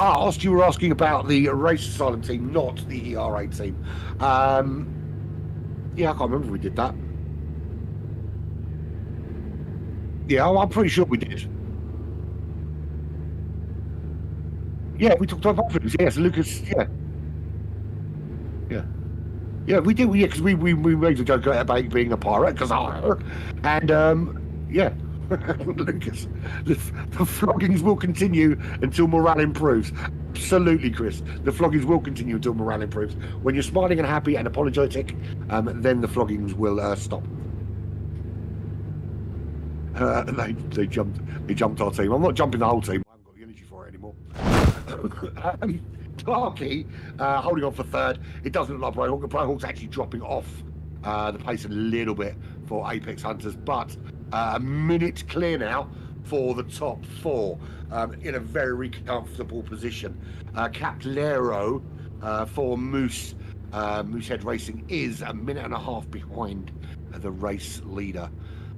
whilst you were asking about the race asylum team, not the ERA team. Yeah, I can't remember if we did that. Yeah, I'm pretty sure we did. Yeah, we talked about Bathurst. Yes, Lucas. Yeah, yeah, yeah. We did. Yeah, because we made a joke about being a pirate because and yeah. Lucas, the floggings will continue until morale improves. Absolutely, Chris. The floggings will continue until morale improves. When you're smiling and happy and apologetic, then the floggings will stop. They jumped our team. I'm not jumping the whole team. I haven't got the energy for it anymore. Clarkey holding on for third. It doesn't look like Brohawk. Brohawk's actually dropping off the pace a little bit for Apex Hunters, but a minute clear now for the top four in a very comfortable position. Caplero for Moosehead Racing is a minute and a half behind the race leader.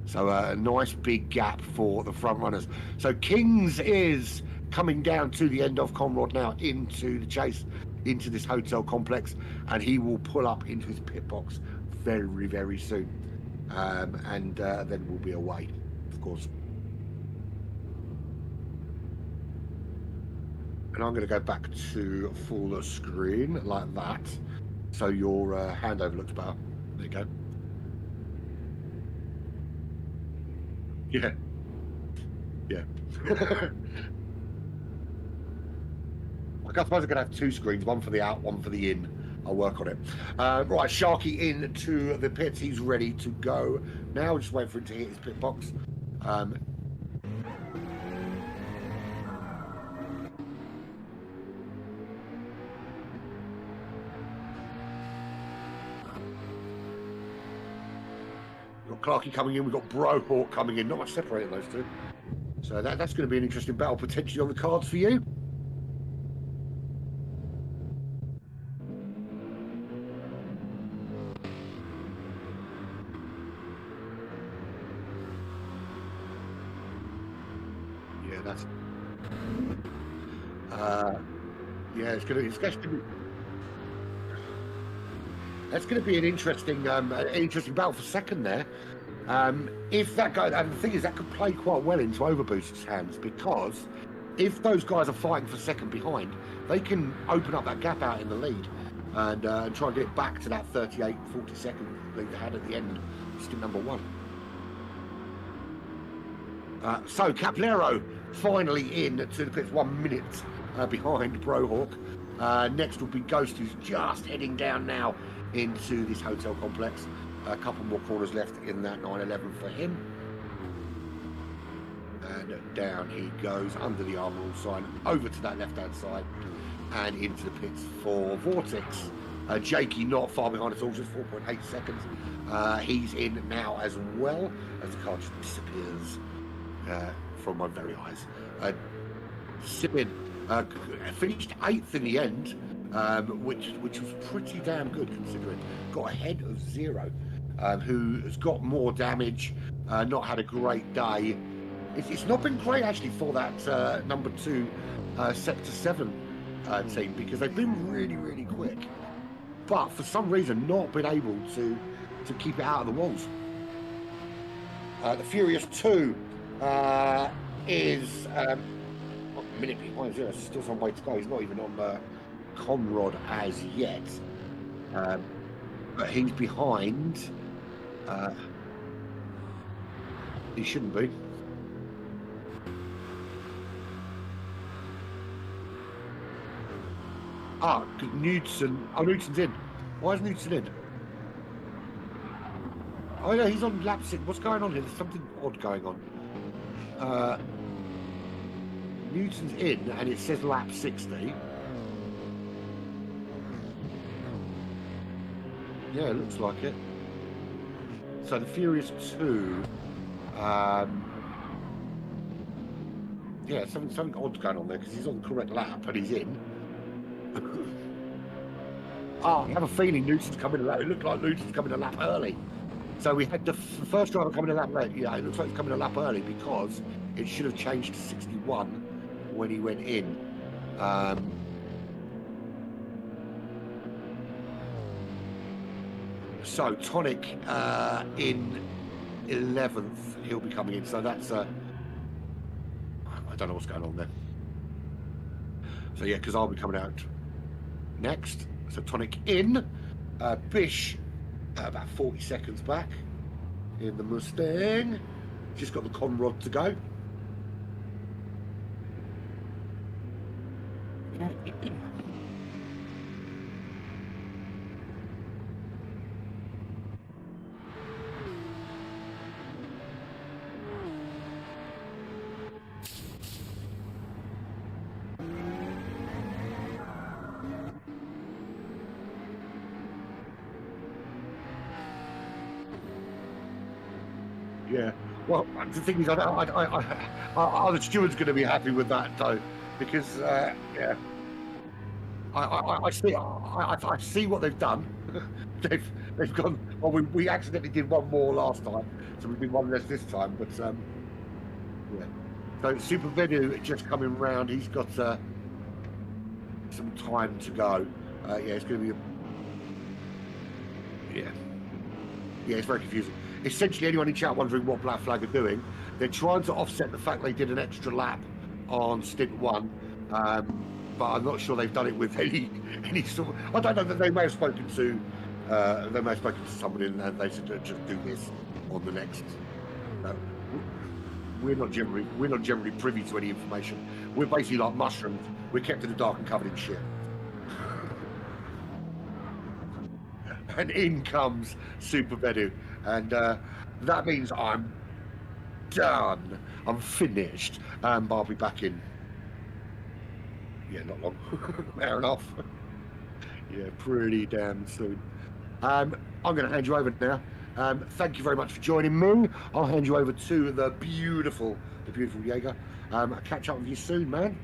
So a nice big gap for the front runners. So Kings is coming down to the end of Conrad now into the chase, into this hotel complex, and he will pull up into his pit box very, very soon. And then we'll be away, of course. And I'm going to go back to full screen like that. So your handover looks better. There you go. Yeah. Yeah. I suppose I'm going to have two screens, one for the out, one for the in. I'll work on it. Right, Sharky into the pits. He's ready to go now. Just wait for him to hit his pit box. We've got Clarkey coming in. We've got Brohawk coming in. Not much separating those two. So that's going to be an interesting battle potentially on the cards for you. Yeah, it's going to be an interesting battle for second there. If that guy, and the thing is, that could play quite well into Overboost's hands, because if those guys are fighting for second behind, they can open up that gap out in the lead and try and get it back to that 38-40 second lead they had at the end, stint number one. So Caplero finally in to the pits, 1 minute behind Brohawk. Next will be Ghost, who's just heading down now into this hotel complex. A couple more corners left in that 911 for him. And down he goes under the armour all sign, over to that left-hand side and into the pits for Vortex. Jakey not far behind at all, just 4.8 seconds. He's in now as well, as the car just disappears from my very eyes. Simin finished 8th in the end, which was pretty damn good considering. Got ahead of Zero, who has got more damage, not had a great day. It's not been great actually for that number 2 Sector 7 team, because they've been really quick, but for some reason not been able to keep it out of the walls. The Furious 2 is a minute behind Zero, still some way to go. He's not even on Conrad as yet, but he's behind. He shouldn't be. Newton. Oh, Newton's in. Why is Newton in? Oh no, he's on lap 6. What's going on here? There's something odd going on. Newton's in, and it says lap 60. Yeah, it looks like it. So the Furious 2, yeah, something odd going on there, because he's on the correct lap and he's in. I have a feeling Newton's coming a lap. It looked like Newton's coming a lap early. So we had the first driver coming a lap late. Yeah, it looks like he's coming a lap early because it should have changed to 61 when he went in. So Tonic in 11th, he'll be coming in. So that's I don't know what's going on there. So yeah, because I'll be coming out next. So Tonic in, Bish about 40 seconds back in the Mustang. Just got the conrod to go. Yeah. Well, the thing is, the steward's going to be happy with that though, because yeah, I see what they've done. they've gone. Well, we accidentally did one more last time, so we did one less this time. But yeah. So Super Venu just coming round. He's got some time to go. Yeah, it's going to be. Yeah, it's very confusing. Essentially, anyone in chat wondering what Black Flag are doing, they're trying to offset the fact they did an extra lap on Stint 1, but I'm not sure they've done it with any sort of. I don't know that they may have spoken to someone and they said just do this on the next. We're not generally privy to any information. We're basically like mushrooms. We're kept in the dark and covered in shit. And in comes Super Venu, and that means I'm done. I'm finished. But I'll be back in. Yeah, not long. Fair enough. Yeah, pretty damn soon. I'm going to hand you over now. Thank you very much for joining me. I'll hand you over to the beautiful JeGr. I'll catch up with you soon, man.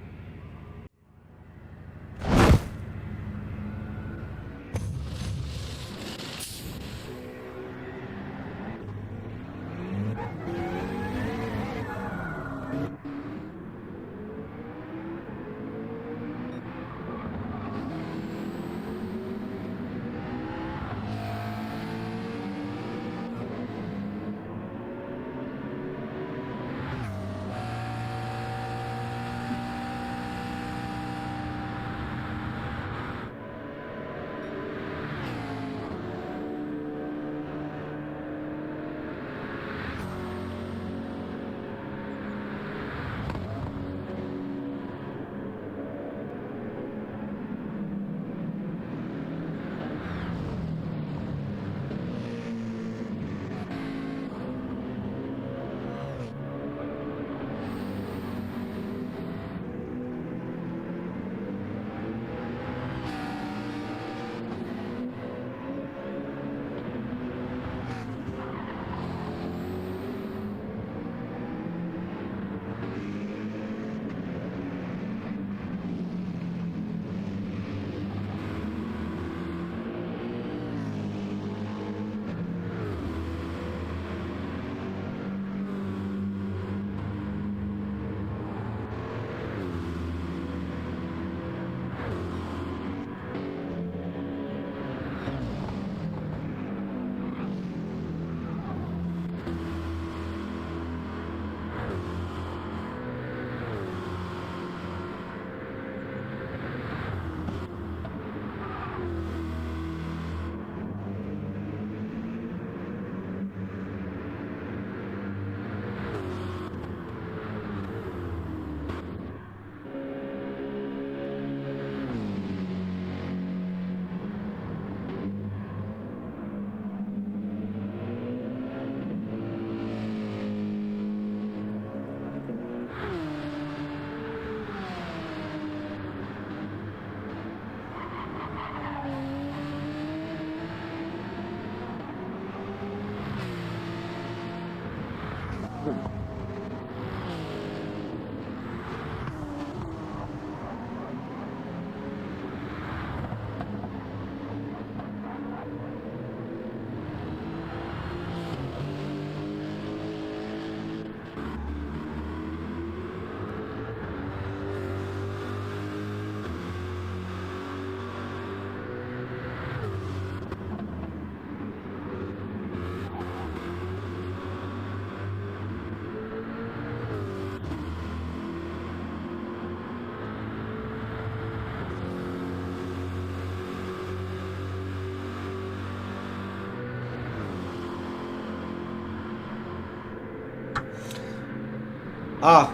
Ah,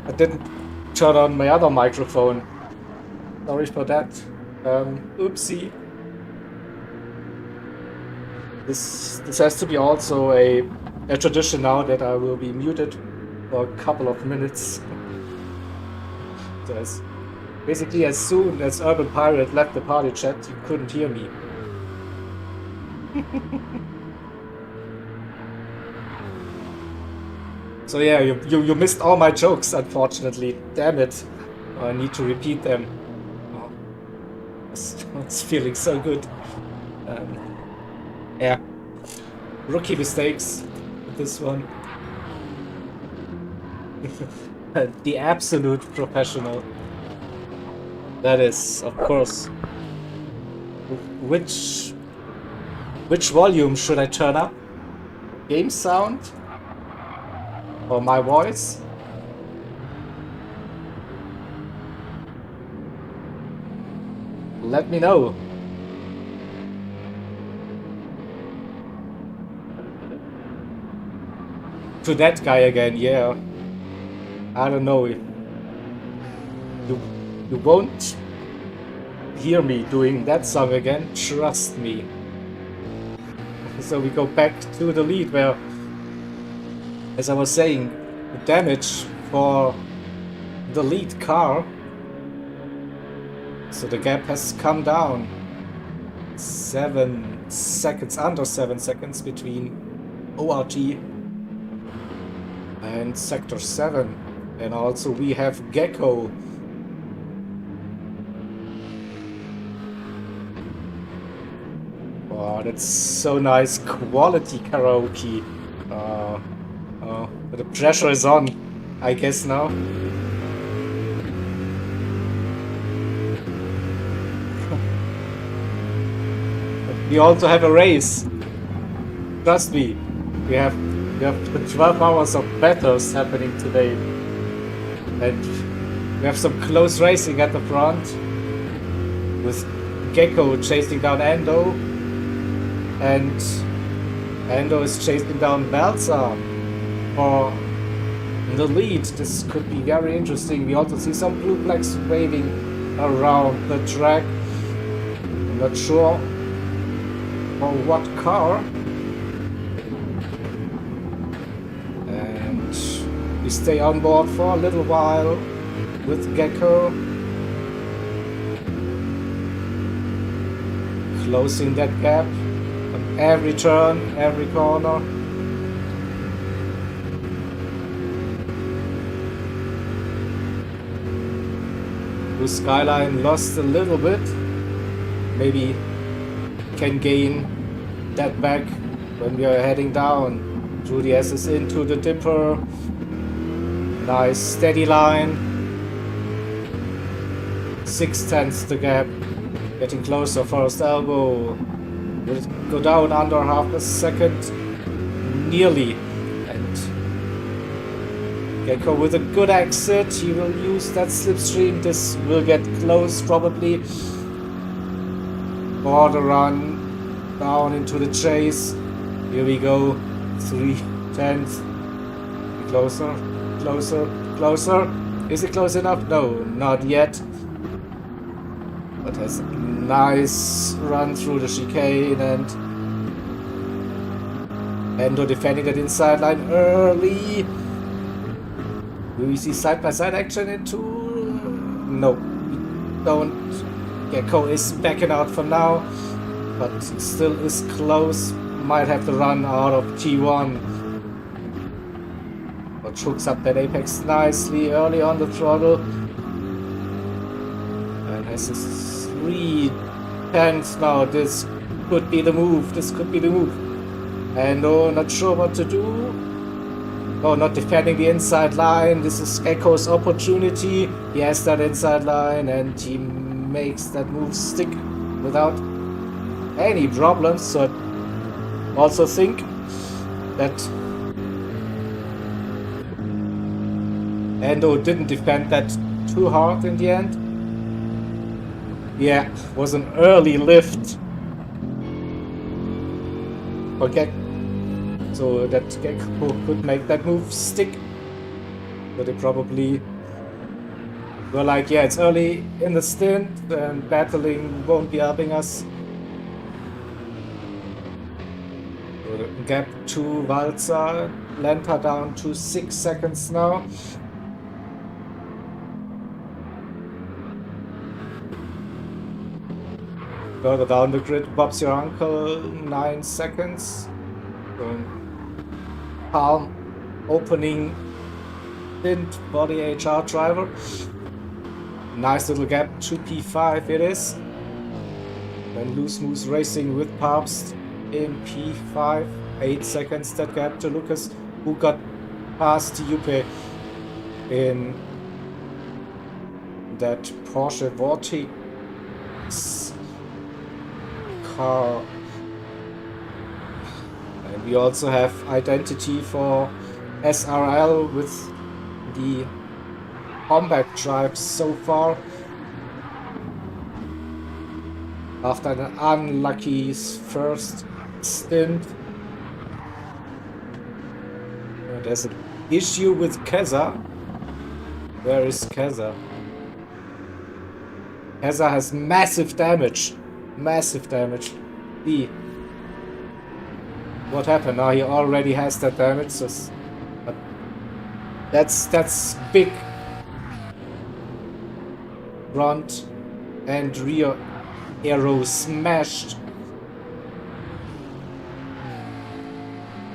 I didn't turn on my other microphone. Sorry for that. Oopsie. This has to be also a tradition now that I will be muted for a couple of minutes. So basically, as soon as Urban Pirate left the party chat, you couldn't hear me. So yeah, you missed all my jokes, unfortunately. Damn it. I need to repeat them. Oh, it's feeling so good. Yeah. Rookie mistakes with this one. The absolute professional. That is, of course. Which volume should I turn up? Game sound? Or my voice? Let me know. To that guy again, yeah. I don't know if you won't hear me doing that song again, trust me. So we go back to the lead where, as I was saying, the damage for the lead car, so the gap has come down 7 seconds, under 7 seconds between ORT and Sector 7. And also we have GTEC. Wow, that's so nice. Quality karaoke. The pressure is on, I guess now. We also have a race. Trust me, we have the 12 hours of Bathurst happening today. And we have some close racing at the front, with GTEC chasing down Endo, and Endo is chasing down Balsa for the lead. This could be very interesting. We also see some blue flags waving around the track. I'm not sure for what car. And we stay on board for a little while with GTEC. Closing that gap on every turn, every corner. Blue Skyline lost a little bit. Maybe can gain that back when we are heading down. Through the S's into the dipper. Nice steady line. 6/10 the gap. Getting closer, first elbow. Will it go down under half a second? Nearly. And GTEC with a good exit. He will use that slipstream. This will get close probably. For the run. Down into the chase. Here we go. 3/10. Closer, closer, closer. Is it close enough? No, not yet. But has a nice run through the chicane, and Endo defending that inside line early. Do we see side-by-side action into? No, we don't. GTEC is backing out for now, but still is close. Might have to run out of T1. But hooks up that apex nicely early on the throttle. And has his 3/10 now. This could be the move. This could be the move. And oh, not sure what to do. Oh, not defending the inside line. This is GTEC's opportunity. He has that inside line and he makes that move stick without any problems. So I also think that Endo didn't defend that too hard in the end. Yeah, was an early lift for GTEC, so that GTEC could make that move stick. So they probably were like, yeah, it's early in the stint and battling won't be helping us. So the gap to Walzer, Lenta down to 6 seconds now. Further down the grid, Bob's your uncle, 9 seconds. So Palm opening Stint for the HR driver. Nice little gap to P5 it is. Then Loose Moose racing with Pabst in P5. 8 seconds that gap to Lucas, who got past Juppe in that Porsche Vortex car. And we also have identity for SRL with the combat drive so far. After an unlucky first stint. There's an issue with Keza. Where is Keza? Keza has massive damage. Massive damage. See what happened? Now he already has that damage. So but that's big. Front and rear aero smashed.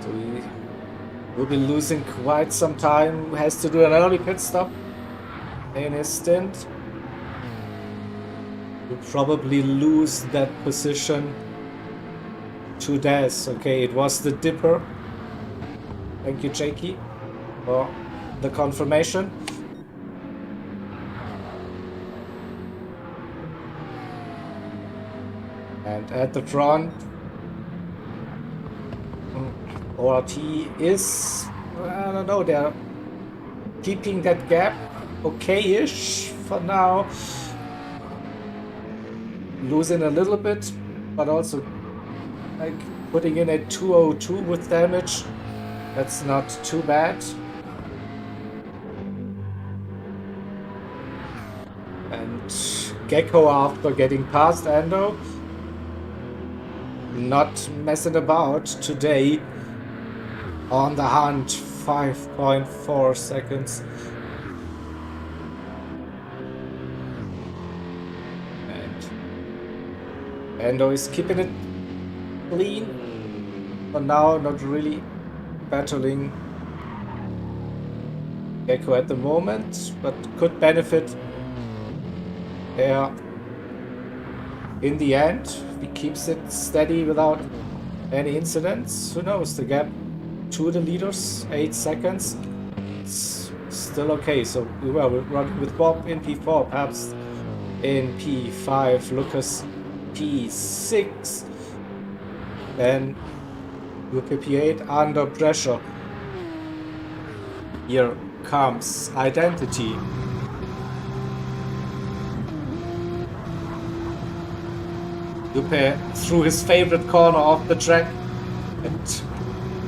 So he will be losing quite some time. Has to do an early pit stop in his stint. Will probably lose that position to Des. Okay, it was the Dipper. Thank you, Jakey, for the confirmation. And at the front, ORT is, I don't know, they're keeping that gap okay-ish for now. Losing a little bit, but also like putting in a 202 with damage. That's not too bad. And Gecko, after getting past Ando, not messing about today. On the hunt, 5.4 seconds. Endo is keeping it clean. For now, not really battling Gecko at the moment, but could benefit there in the end. If he keeps it steady without any incidents, who knows? The gap to the leaders, 8 seconds. It's still okay. So we're running with Bob in P4, perhaps in P5, Lucas P6, then UP8 under pressure. Here comes identity. Juppe through his favorite corner of the track, and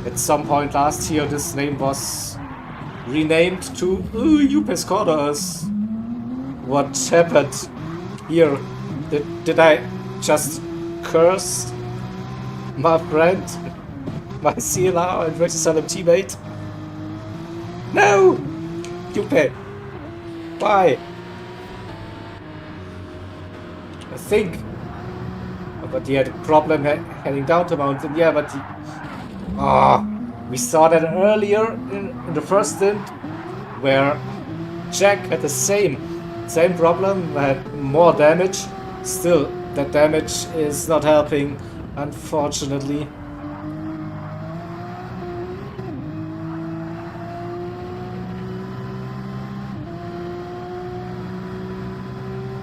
at some point last year this name was renamed to Juppe's corners. What happened here? Did I just curse my friend, my CLR and Vegesalem teammate? No! Juppe! Why? I think. But he had a problem heading down the mountain. Yeah, but he, we saw that earlier in the first stint where Jack had the same problem, had more damage. Still, that damage is not helping, unfortunately.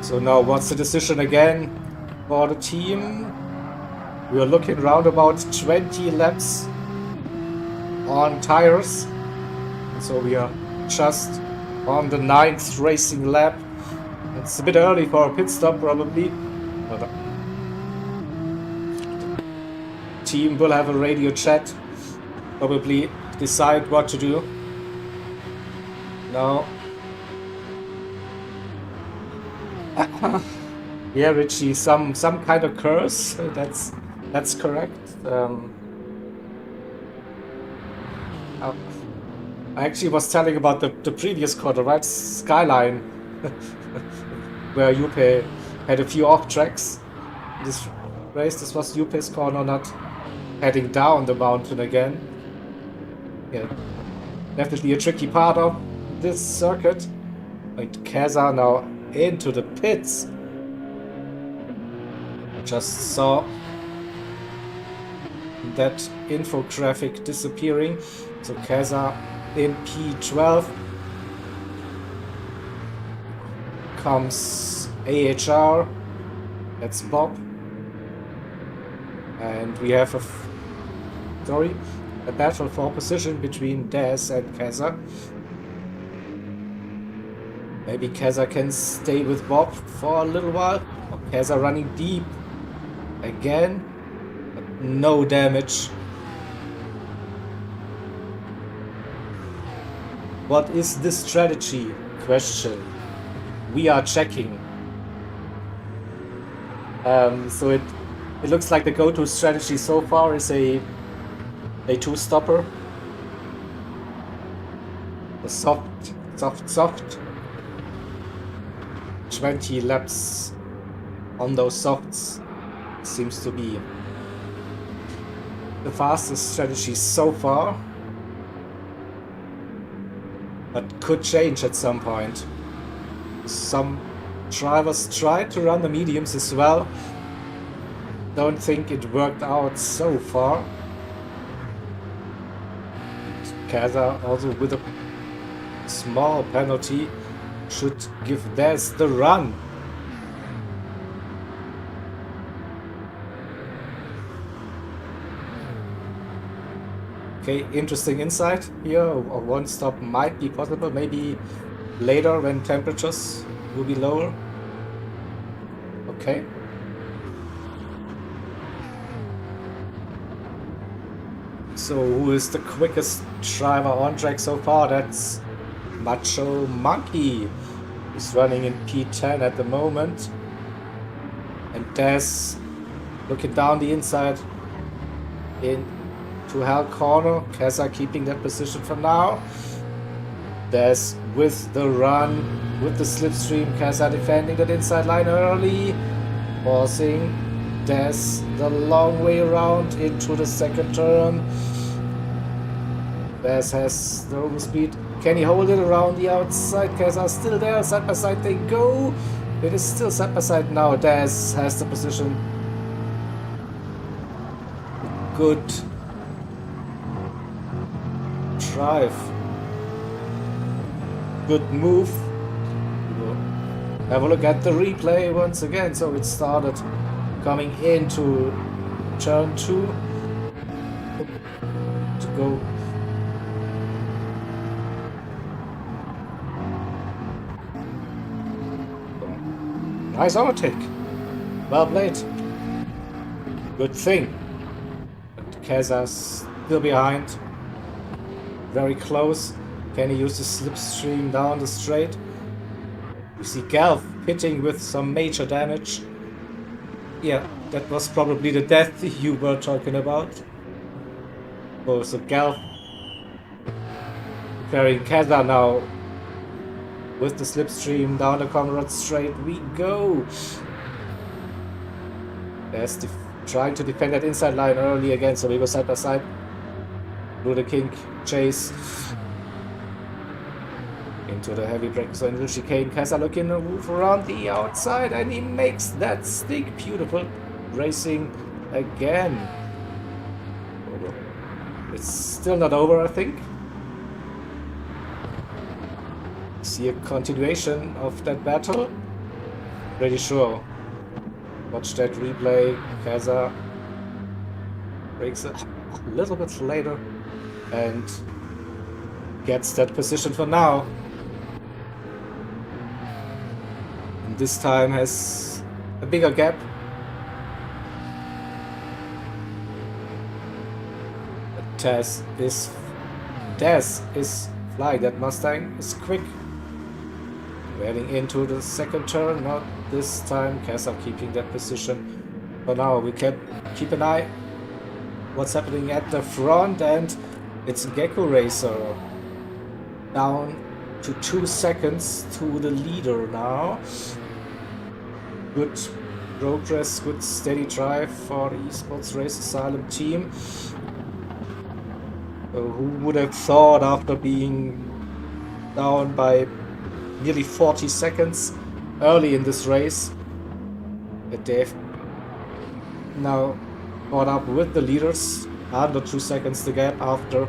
So now what's the decision again for the team? We are looking around about 20 laps on tires. So we are just on the 9th racing lap. It's a bit early for a pit stop probably. But the team will have a radio chat. Probably decide what to do. No. Yeah, Richie, some kind of curse. That's correct. I actually was telling about the previous quarter, right? Skyline, where Juppe had a few off tracks. This race, this was Juppe's corner, not heading down the mountain again. Yeah, definitely a tricky part of this circuit. Like Keza now into the pits. Just saw that infographic disappearing. So Keza in P12 comes AHR. That's Bob. And we have a battle for position between Des and Keza. Maybe Keza can stay with Bob for a little while. Keza running deep again, but no damage. What is the strategy? Question. We are checking. So it looks like the go-to strategy so far is a two-stopper. The soft. 20 laps on those softs seems to be the fastest strategy so far, but could change at some point. Some drivers tried to run the mediums as well. Don't think it worked out so far. Keza also with a small penalty should give Des the run. Okay, interesting insight here. A one stop might be possible, maybe later when temperatures will be lower. Okay. So who is the quickest driver on track so far? That's Macho Monkey. He's running in P10 at the moment. And Des looking down the inside into Hell Corner. Keza keeping that position for now. Des with the run, with the slipstream. Keza defending that inside line early. Forcing Des the long way around into the second turn. Des has the overspeed. Can he hold it around the outside? Keza still there. Side by side they go. It is still side by side now. Des has the position. Good drive. Good move. We'll have a look at the replay once again. So it started coming into turn 2 to go. Nice overtake. Well played. Good thing. But Keza's still behind. Very close. Can he use the slipstream down the straight? We see Galf hitting with some major damage. Yeah, that was probably the death you were talking about. Oh, so Galf preparing Keza now. With the slipstream down the Comrade straight we go. There's trying to defend that inside line early again, so we go side by side. Through the kink chase. Into the heavy break, so into the chicane. Keza looking to move around the outside and he makes that stick. Beautiful racing again. It's still not over, I think. See a continuation of that battle. Pretty sure. Watch that replay. Keza breaks it a little bit later and gets that position for now. And this time has a bigger gap. Des is fly. That Mustang is quick. Heading into the second turn, not this time. Kessa keeping that position. For now, we can keep an eye what's happening at the front, and it's Gecko Racer down to 2 seconds to the leader now. Good progress, good steady drive for the Esports Race Asylum team. Who would have thought, after being down by nearly 40 seconds early in this race, that they've now caught up with the leaders, under 2 seconds the gap after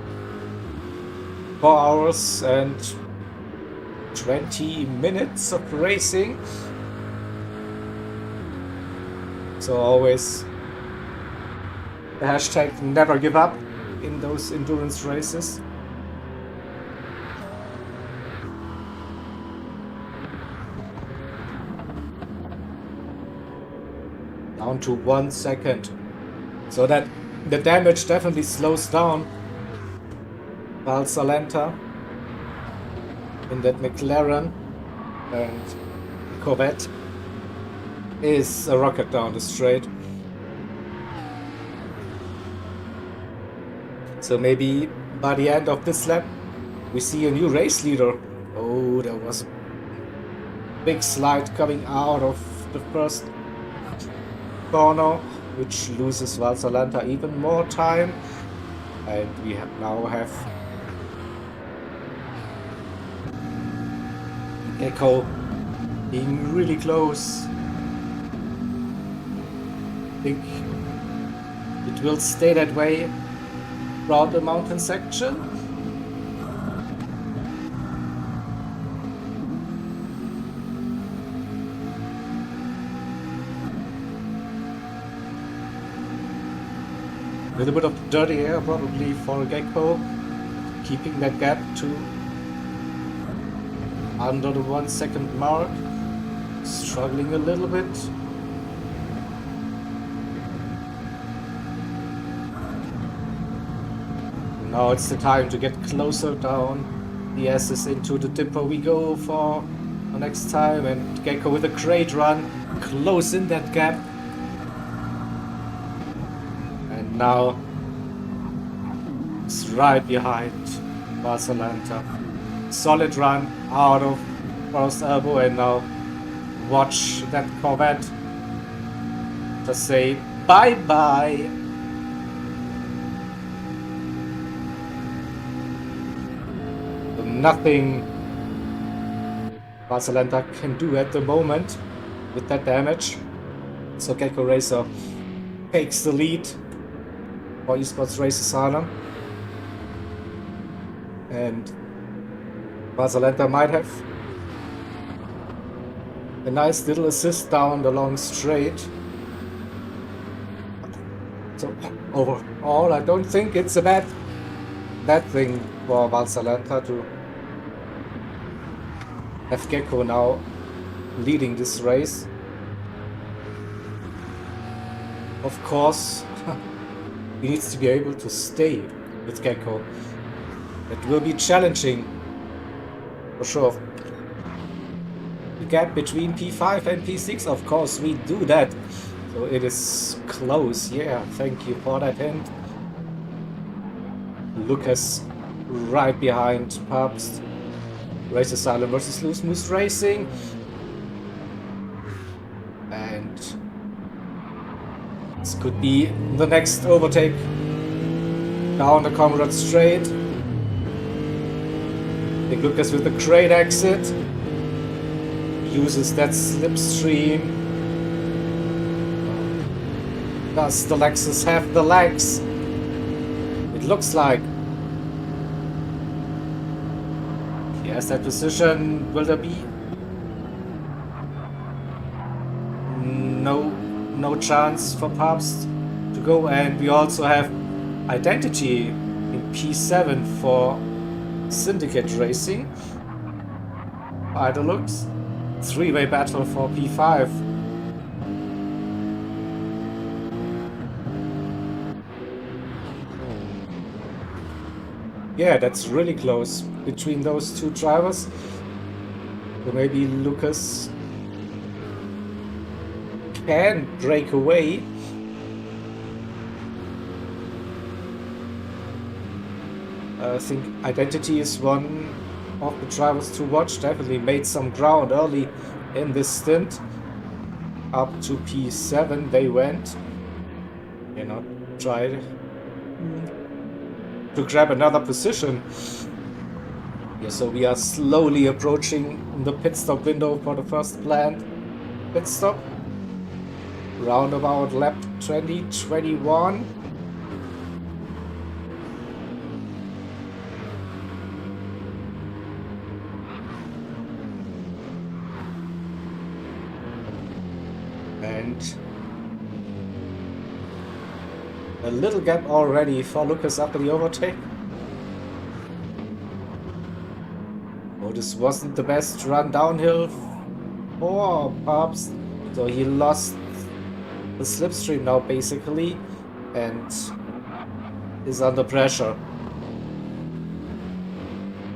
4 hours and 20 minutes of racing. So always the hashtag never give up in those endurance races. Down to 1 second. So that the damage definitely slows down. Valsalenta in that McLaren, and Corvette is a rocket down the straight. So maybe by the end of this lap we see a new race leader. Oh, there was a big slide coming out of the first corner, which loses Valsalenta even more time, and we now have Gecko being really close. I think it will stay that way throughout the mountain section. A little bit of dirty air probably for Gecko, keeping that gap to under the 1 second mark. Struggling a little bit. Now it's the time to get closer down the S's into the dipper we go for the next time, and Gecko with a great run, close in that gap. And now it's right behind Valsalenta. Solid run out of first elbow, and now watch that Corvette just say bye-bye. Nothing Valsalenta can do at the moment with that damage. So Gecko Racer takes the lead for Esports Race Asylum. And Valsalenta might have a nice little assist down the long straight. So overall, I don't think it's a bad thing for Valsalenta to have Gecko now leading this race. Of course, he needs to be able to stay with Gecko. It will be challenging, for sure. The gap between P5 and P6, of course, we do that. So it is close, yeah, thank you for that hint. Lucas right behind Pabst. Race Asylum versus Loose Moose Racing. And this could be the next overtake down the Comrade Straight. I think Lucas with a great exit uses that slipstream. Does the Lexus have the legs? It looks like. Yes, that position. Will there be no chance for Pabst to go? And we also have Identity in P7 for Syndicate Racing. By the looks, three-way battle for P5. Yeah, that's really close between those two drivers. So maybe Lucas can break away. I think Identity is one of the drivers to watch. Definitely made some ground early in this stint. Up to P7 they went. You know, tried to grab another position. Yeah, so we are slowly approaching the pit stop window for the first planned pit stop. Round about lap 2021. And a little gap already for Lucas after the overtake. Oh, this wasn't the best run downhill for Pabst. So he lost the slipstream now basically and is under pressure.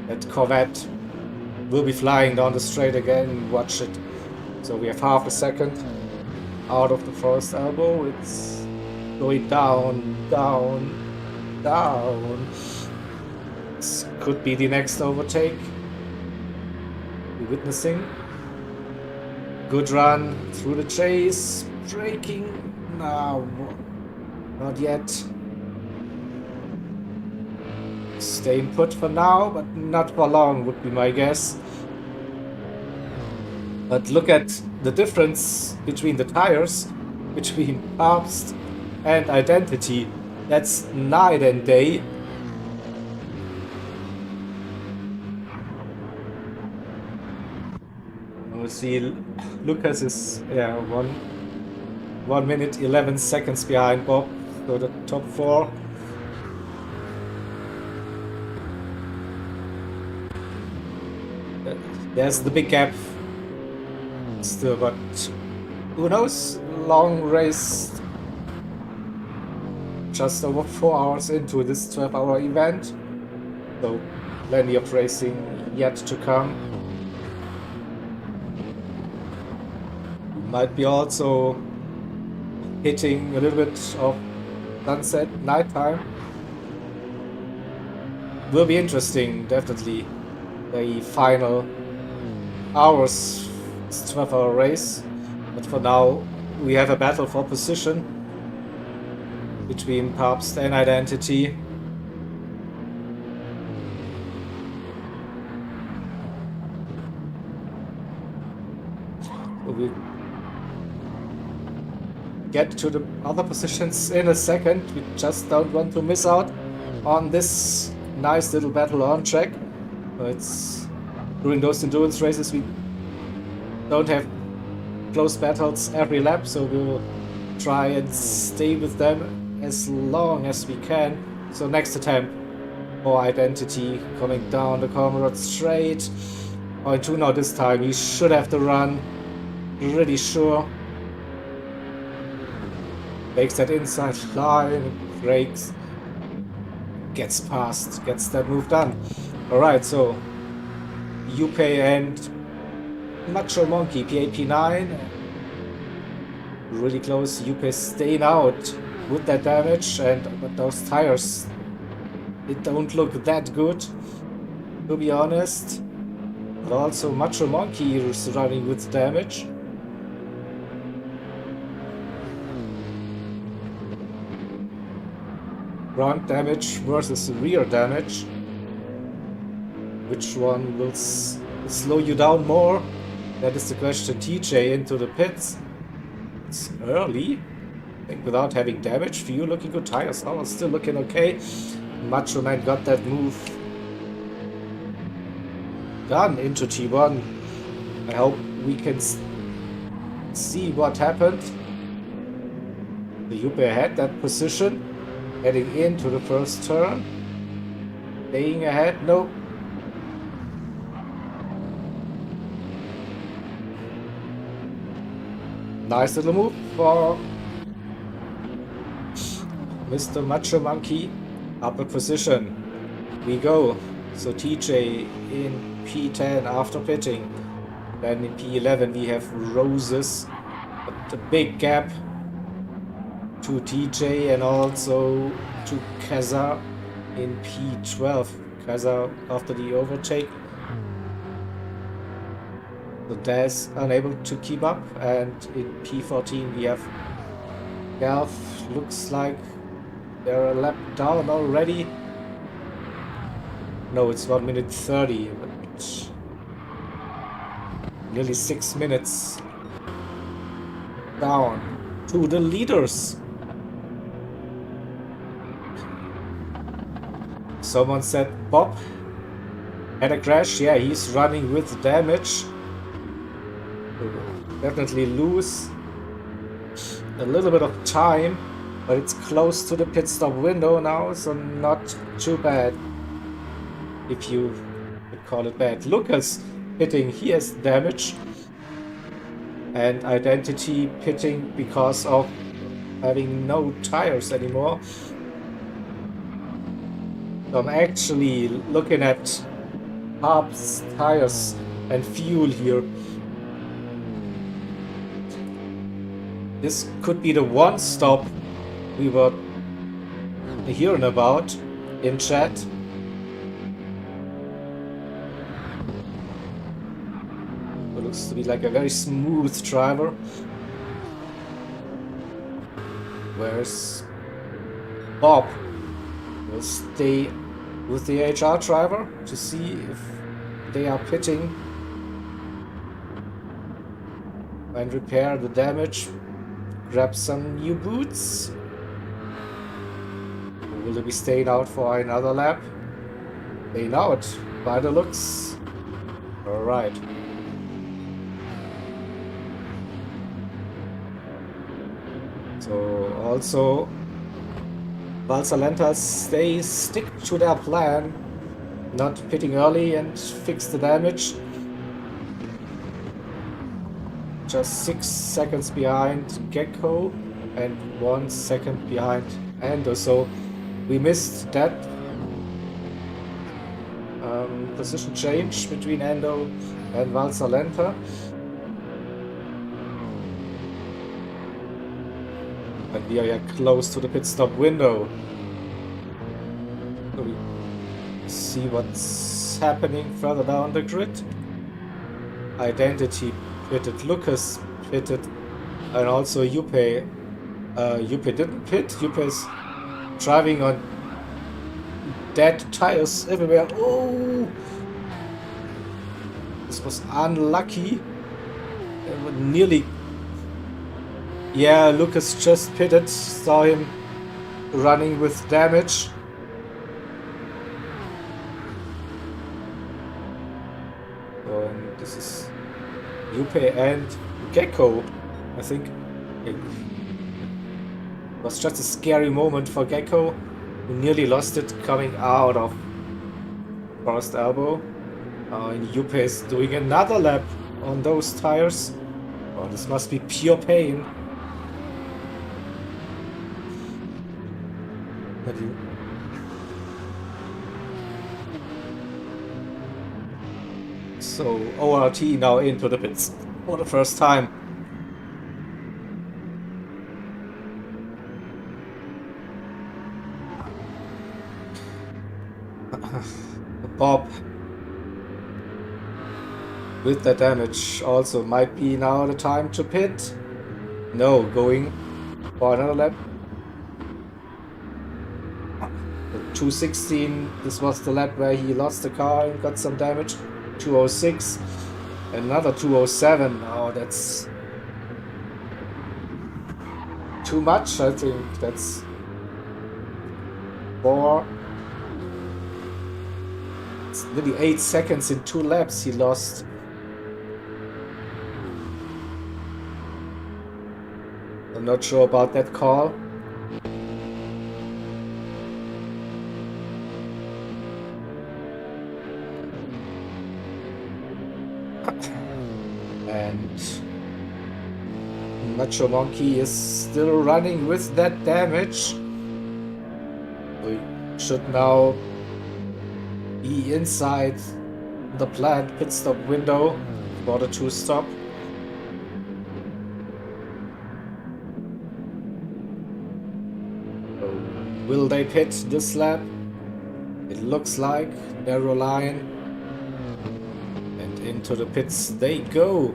That Corvette will be flying down the straight again. Watch it. So we have half a second out of the first elbow. It's going down, down, down. This could be the next overtake we're witnessing. Good run through the chase. Braking. No, not yet. Staying put for now, but not for long would be my guess. But look at the difference between the tires, between Pabst and Identity. That's night and day. We'll see. Lucas is 1 minute 11 seconds behind Bob, so the top 4. There's the big gap still, but who knows? Long race, just over 4 hours into this 12-hour event, so plenty of racing yet to come. Might be also hitting a little bit of sunset nighttime. Will be interesting, definitely. The final hours, it's 12-hour race, but for now we have a battle for position between Pabst and Identity. So we get to the other positions in a second. We just don't want to miss out on this nice little battle on track. It's during those endurance races we don't have close battles every lap, so we'll try and stay with them as long as we can. So next attempt for Identity coming down the Comrade straight. Point 2 now this time. He should have the run. Pretty sure. Makes that inside line, brakes, gets past, gets that move done. Alright, so UK and Macho Monkey, PAP9. Really close. UK staying out with that damage, but those tires, they don't look that good, to be honest. But also Macho Monkey is running with damage. Front damage versus rear damage. Which one will slow you down more? That is the question. TJ into the pits. It's early. I think without having damage, Few looking good. Tires are still looking okay. Macho Man got that move done into T1. I hope we can see what happened. The Yupe had that position. Heading into the first turn. Staying ahead. Nope. Nice little move for Mr. Macho Monkey. Upper position. we go. So TJ in P10 after pitting. Then in P11 we have Roses. A big gap to TJ and also to Kaza in P12. Kaza after the overtake. So Daz unable to keep up, and in P14 we have Galf. Looks like they're a lap down already. No, it's 1 minute 30, but nearly 6 minutes down to the leaders. Someone said Bob had a crash. Yeah, he's running with damage. Will definitely lose a little bit of time, but it's close to the pit stop window now, so not too bad, if you could call it bad. Lucas pitting, he has damage, and Identity pitting because of having no tires anymore. So I'm actually looking at Harp's tires and fuel here. This could be the one stop we were hearing about in chat. It looks to be like a very smooth driver. Where's Bob? We'll stay with the HR driver to see if they are pitting and repair the damage. Grab some new boots. Will they be staying out for another lap? Staying out by the looks. Alright. So also Valsalentas, they stick to their plan, not pitting early and fix the damage. Just 6 seconds behind Gecko and 1 second behind Endo, so we missed that position change between Endo and Valsalenta. But we are close to the pit stop window. So we see what's happening further down the grid. Identity pitted, Lucas pitted, and also Yupe. Yupe didn't pit. Yupe is driving on dead tires everywhere. Oh! This was unlucky. Nearly. Yeah, Lucas just pitted. Saw him running with damage. So, and this is Yupe and Gecko. I think it was just a scary moment for Gecko, who nearly lost it coming out of Forest Elbow. And Yupe is doing another lap on those tires. Oh, this must be pure pain. So ORT now into the pits for the first time. Bob with the damage also might be now the time to pit. No, going for another lap. 216, this was the lap where he lost the car and got some damage. 206, another 207. Oh, that's too much, I think. That's 4. It's nearly 8 seconds in 2 laps he lost. I'm not sure about that call. And Macho Monkey is still running with that damage. We should now be inside the planned pit stop window for the 2-stop. Will they pit this lap? It looks like narrow line, and into the pits they go.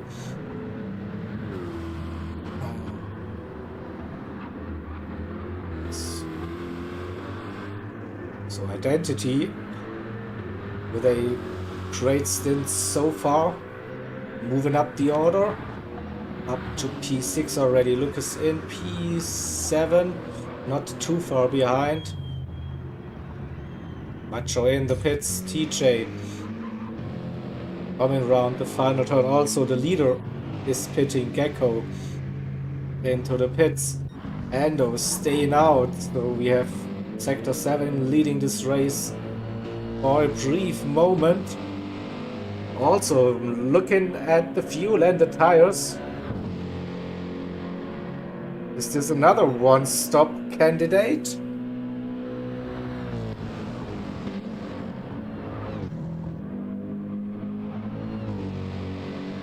So Identity with a great stint so far, moving up the order, up to P6 already. Lucas in P7, not too far behind. Macho in the pits, TJ coming around the final turn. Also the leader is pitting, Gecko into the pits. Ando staying out, so we have Sector 7 leading this race for a brief moment. Also looking at the fuel and the tires. Is this another one-stop candidate?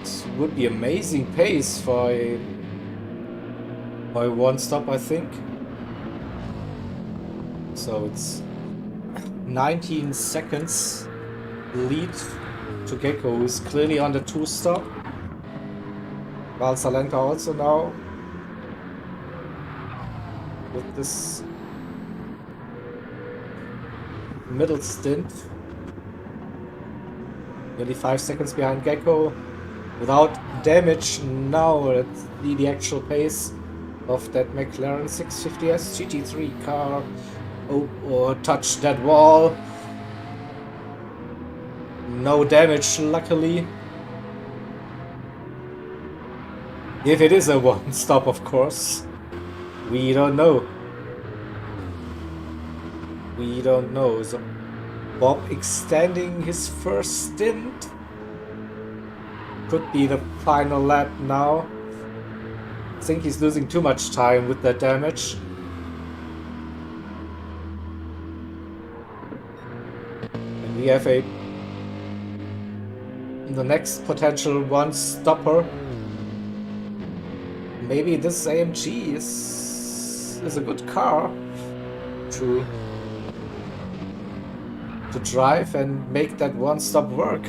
This would be amazing pace for a one-stop, I think. So it's 19 seconds lead to Gecko, who is clearly on the 2-stop. Valsalenta also now with this middle stint. Nearly 5 seconds behind Gecko. Without damage now, let's see the actual pace of that McLaren 650S GT3 car. Oh, or touch that wall. No damage, luckily. If it is a one-stop, of course. We don't know. We don't know. So Bob extending his first stint. Could be the final lap now. I think he's losing too much time with that damage. We have the next potential one-stopper. Maybe this AMG is a good car to drive and make that one-stop work.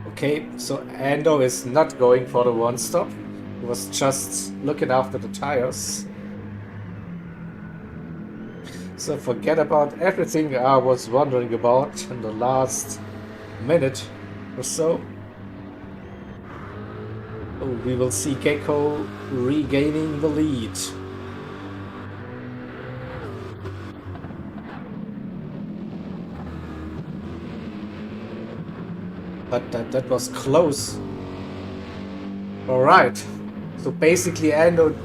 Okay, so Ando is not going for the one-stop. He was just looking after the tires. So forget about everything I was wondering about in the last minute or so. Oh, we will see Gecko regaining the lead. But that was close. Alright. So basically Ando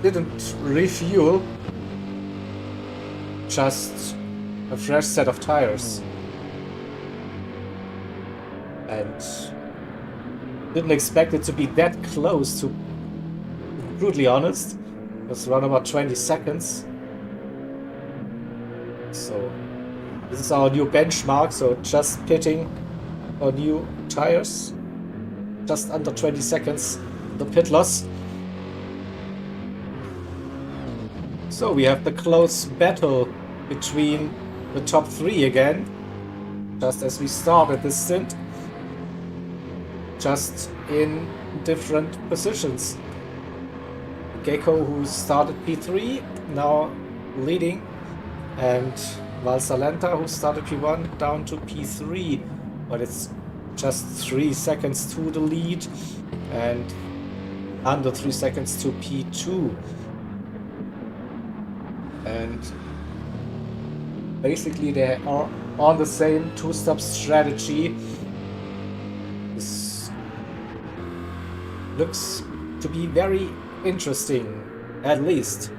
didn't refuel. Just a fresh set of tires. And didn't expect it to be that close, to be brutally honest. It was around about 20 seconds. So this is our new benchmark, so just pitting our new tires. Just under 20 seconds, the pit loss. So we have the close battle between the top 3 again, just as we started this stint, just in different positions. Gecko, who started P3, now leading, and Valsalenta, who started P1, down to P3, but it's just 3 seconds to the lead and under 3 seconds to P2. And basically they are on the same 2-stop strategy. This looks to be very interesting, at least.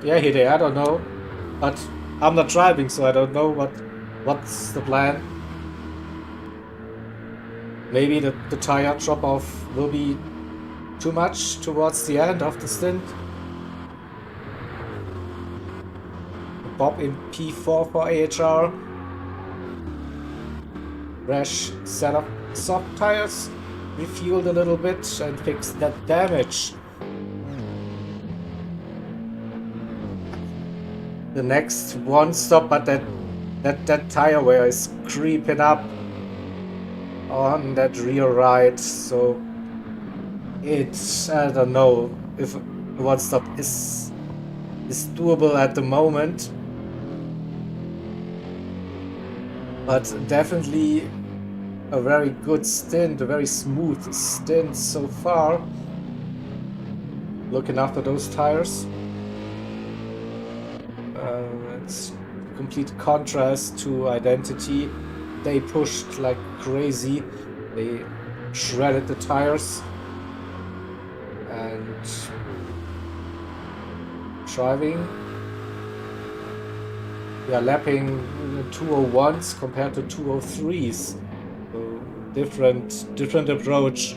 Yeah, Hide, I don't know, but I'm not driving, so I don't know what's the plan. Maybe the tire drop-off will be too much towards the end of the stint. Bob in P4 for AHR. Fresh set of soft tires, refueled a little bit and fixed that damage. The next one stop, but that tire wear is creeping up on that rear right, so it's, I don't know if one stop is doable at the moment, but definitely a very good stint, a very smooth stint so far, looking after those tires. It's complete contrast to Identity. They pushed like crazy, they shredded the tires, and driving, we are lapping 201s compared to 203s, so different approach.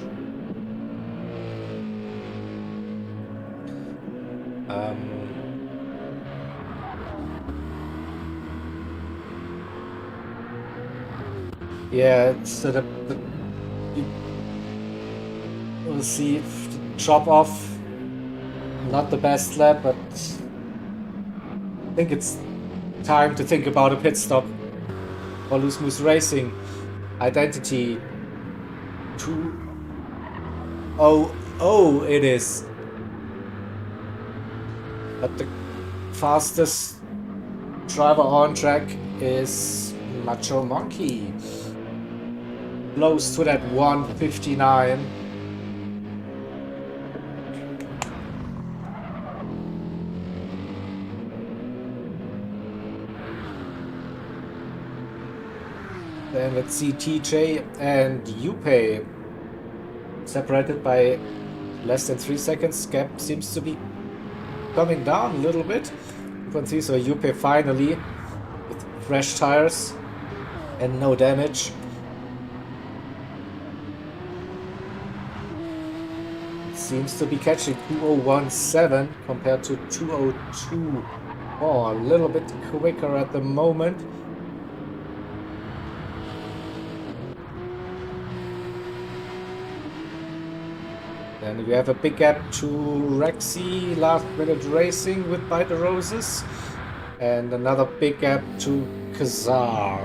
Yeah, it's we'll see if the drop off, not the best lap, but I think it's time to think about a pit stop for Loose Moose Racing. Identity 2:00 it is, but the fastest driver on track is Macho Monkey. Close to that 159. Then let's see TJ and Yupe separated by less than 3 seconds. Gap seems to be coming down a little bit. You can see, so Yupe finally with fresh tires and no damage. Seems to be catching 2017 compared to 202. Oh, a little bit quicker at the moment. Then we have a big gap to Rexy, Last Minute Racing with By the Roses. And another big gap to Kazar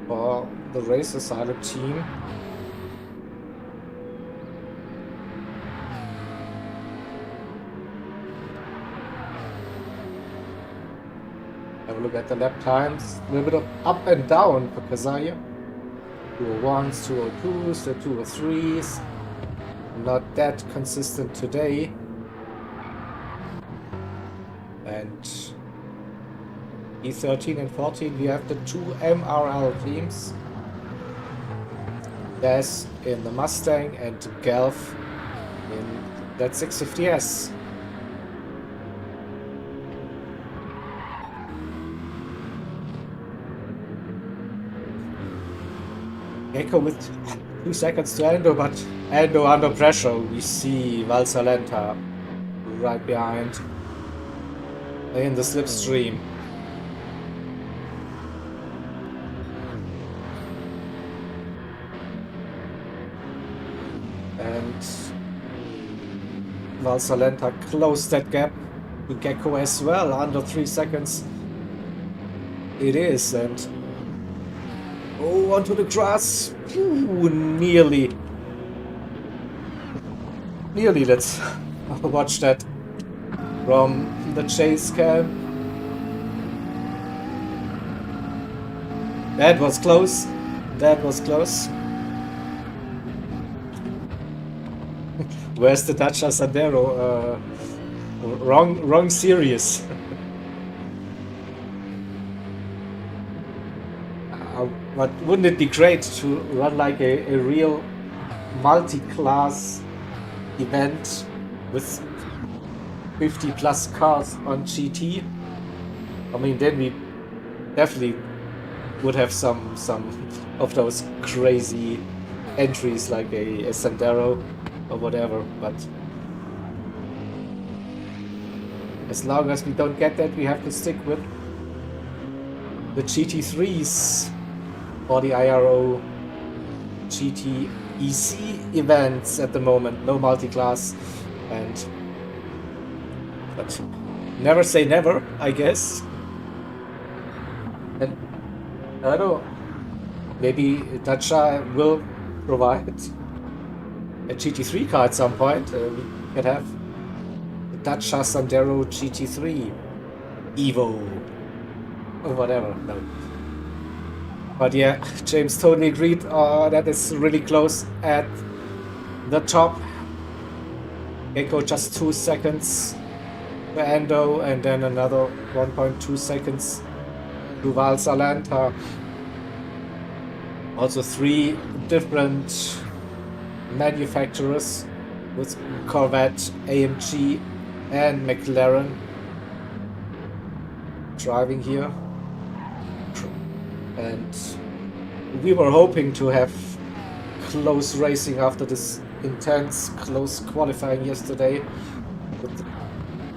for the Racer Silent team. Have a look at the lap times. A little bit of up and down for Kazaya. 201s, 202s, the 203s. Not that consistent today. And E13 and 14, we have the two MRL teams. Des in the Mustang and Gelf in that 650S. Gecko with 2 seconds to Endo, but Endo under pressure. We see Valsalenta right behind in the slipstream. And Valsalenta closed that gap to Gecko as well, under 3 seconds. It is, and oh, onto the grass. Ooh, nearly. Let's watch that from the chase cam. That was close. Where's the Dacia Sandero? Wrong series. But wouldn't it be great to run like a real multi-class event with 50 plus cars on GT? I mean, then we definitely would have some of those crazy entries like a Sandero or whatever, but as long as we don't get that, we have to stick with the GT3s or the IRO GTEC events at the moment. No multi-class, but never say never, I guess. And I don't know, maybe Dacia will provide a GT3 car at some point. We could have the Dacia Sandero GT3 Evo or whatever. No. But yeah, James totally agreed. That is really close at the top. Gecko just 2 seconds to Endo, and then another 1.2 seconds to Valsalanta. Also 3 different manufacturers with Corvette, AMG and McLaren driving here. And we were hoping to have close racing after this intense close qualifying yesterday, with the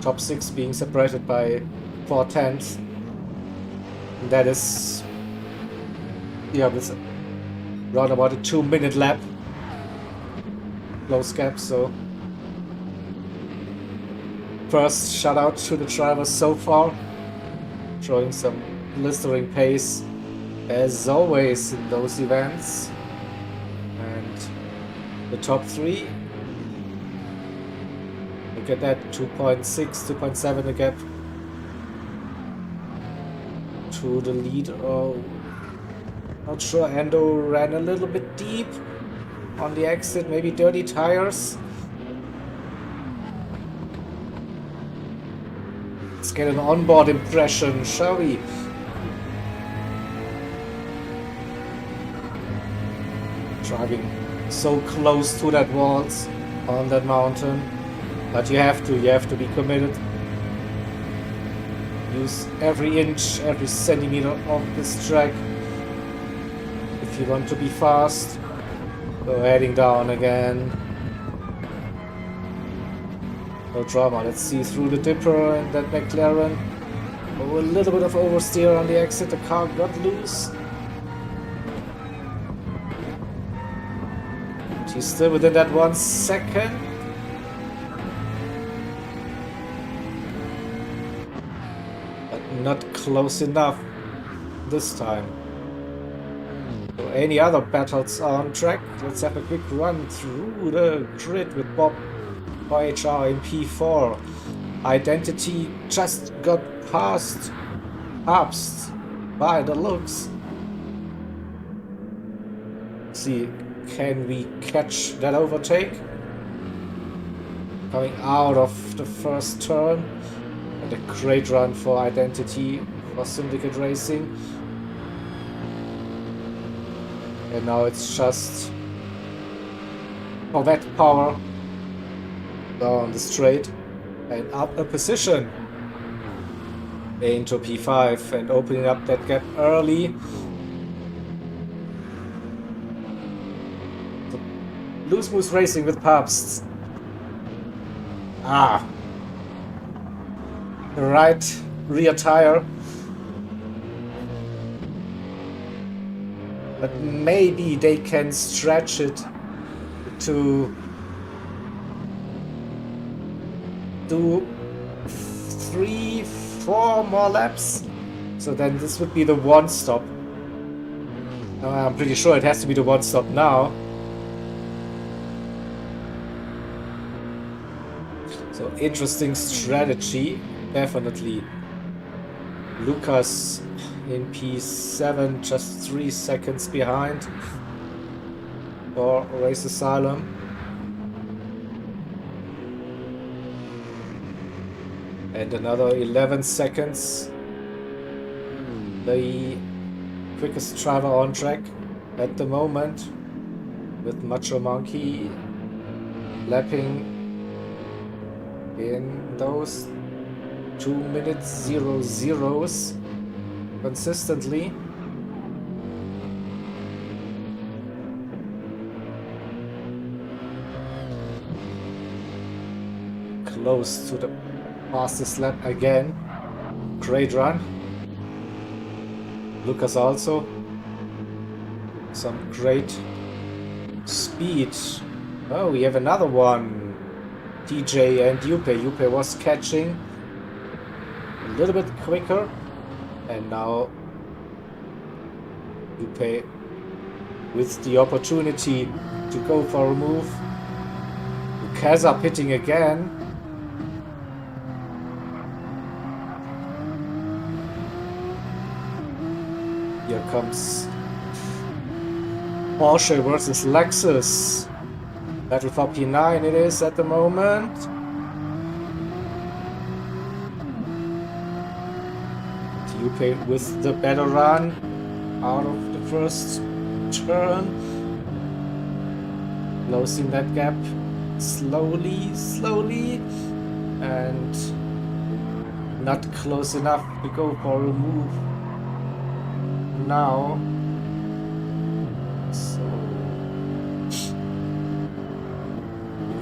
top 6 being separated by 4/10. And that is, yeah, with around about a 2-minute lap, close gap. So first shout out to the drivers so far, showing some blistering pace as always in those events. And the top 3, look at that, 2.6, 2.7 a gap to the lead. Oh, not sure, Endo ran a little bit deep on the exit, maybe dirty tires. Let's get an onboard impression, shall we? Driving so close to that walls on that mountain, but you have to be committed. Use every inch, every centimeter of this track if you want to be fast. So heading down again. No drama. Let's see through the dipper and that McLaren. Oh, a little bit of oversteer on the exit. The car got loose. He's still within that 1 second. But not close enough this time. So any other battles on track? Let's have a quick run through the grid with Bob HR in P4. Identity just got past Herbst by the looks. See, can we catch that overtake? Coming out of the first turn. And a great run for Identity for Syndicate Racing. And now it's just Corvette power down the straight and up a position into P5 and opening up that gap early. Loose Moose Racing with Pabst. The right rear tire. But maybe they can stretch it to do 3-4 more laps. So then this would be the 1 stop. I'm pretty sure it has to be the 1 stop now. So interesting strategy, definitely. Lucas in P7, just 3 seconds behind for Race Asylum. And another 11 seconds. The quickest driver on track at the moment, with Macho Monkey lapping in those 2-minute 00s consistently. Close to the Fastest lap again. Great run. Lucas also. Some great speed. Oh, we have another one. TJ and Yupe. Yupe was catching a little bit quicker. And now Yupe with the opportunity to go for a move. Kaza pitting again. Here comes Porsche versus Lexus. Battle for P9 it is at the moment. Yupe with the better run out of the first turn. Closing that gap slowly, and not close enough to go for a move now. So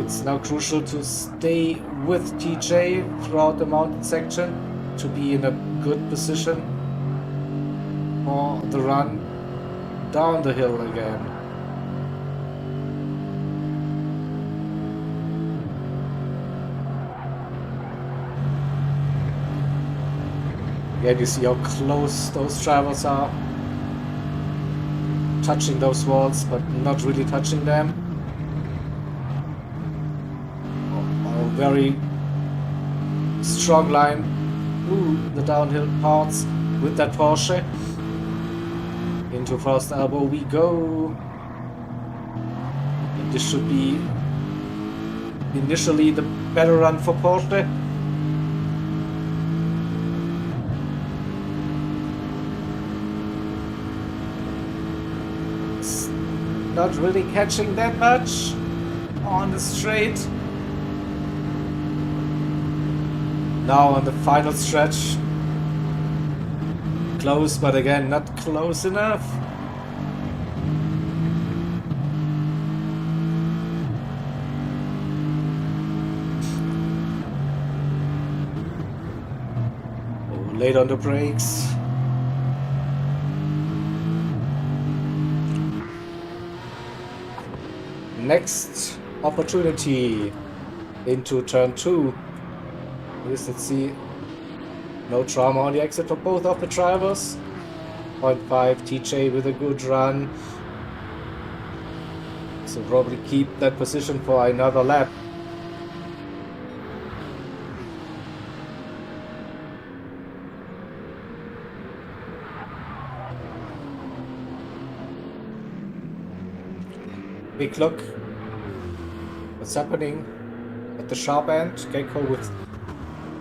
it's now crucial to stay with TJ throughout the mountain section to be in a good position for the run down the hill again. Again, you see how close those drivers are, touching those walls but not really touching them. Oh, very strong line through the downhill parts with that Porsche. Into first elbow we go. And this should be initially the better run for Porsche. It's not really catching that much on the straight. Now on the final stretch. Close, but again, not close enough. Oh, late on the brakes. Next opportunity into turn 2. Let's see. No trauma on the exit for both of the drivers. 0.5 TJ with a good run. So probably keep that position for another lap. Big look. What's happening at the sharp end? Gecko with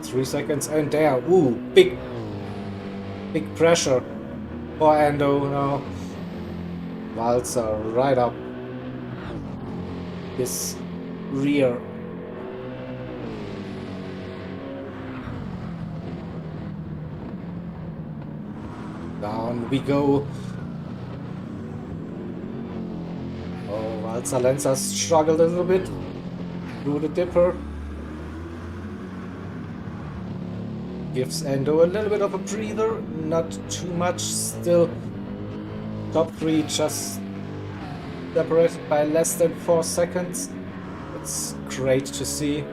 3 seconds, and there, ooh, big pressure for Ando now. Walzer right up his rear. Down we go. Oh, Walzer Lenzer struggled a little bit through the dipper. Gives Endo a little bit of a breather, not too much still. Top 3 just separated by less than 4 seconds. It's great to see.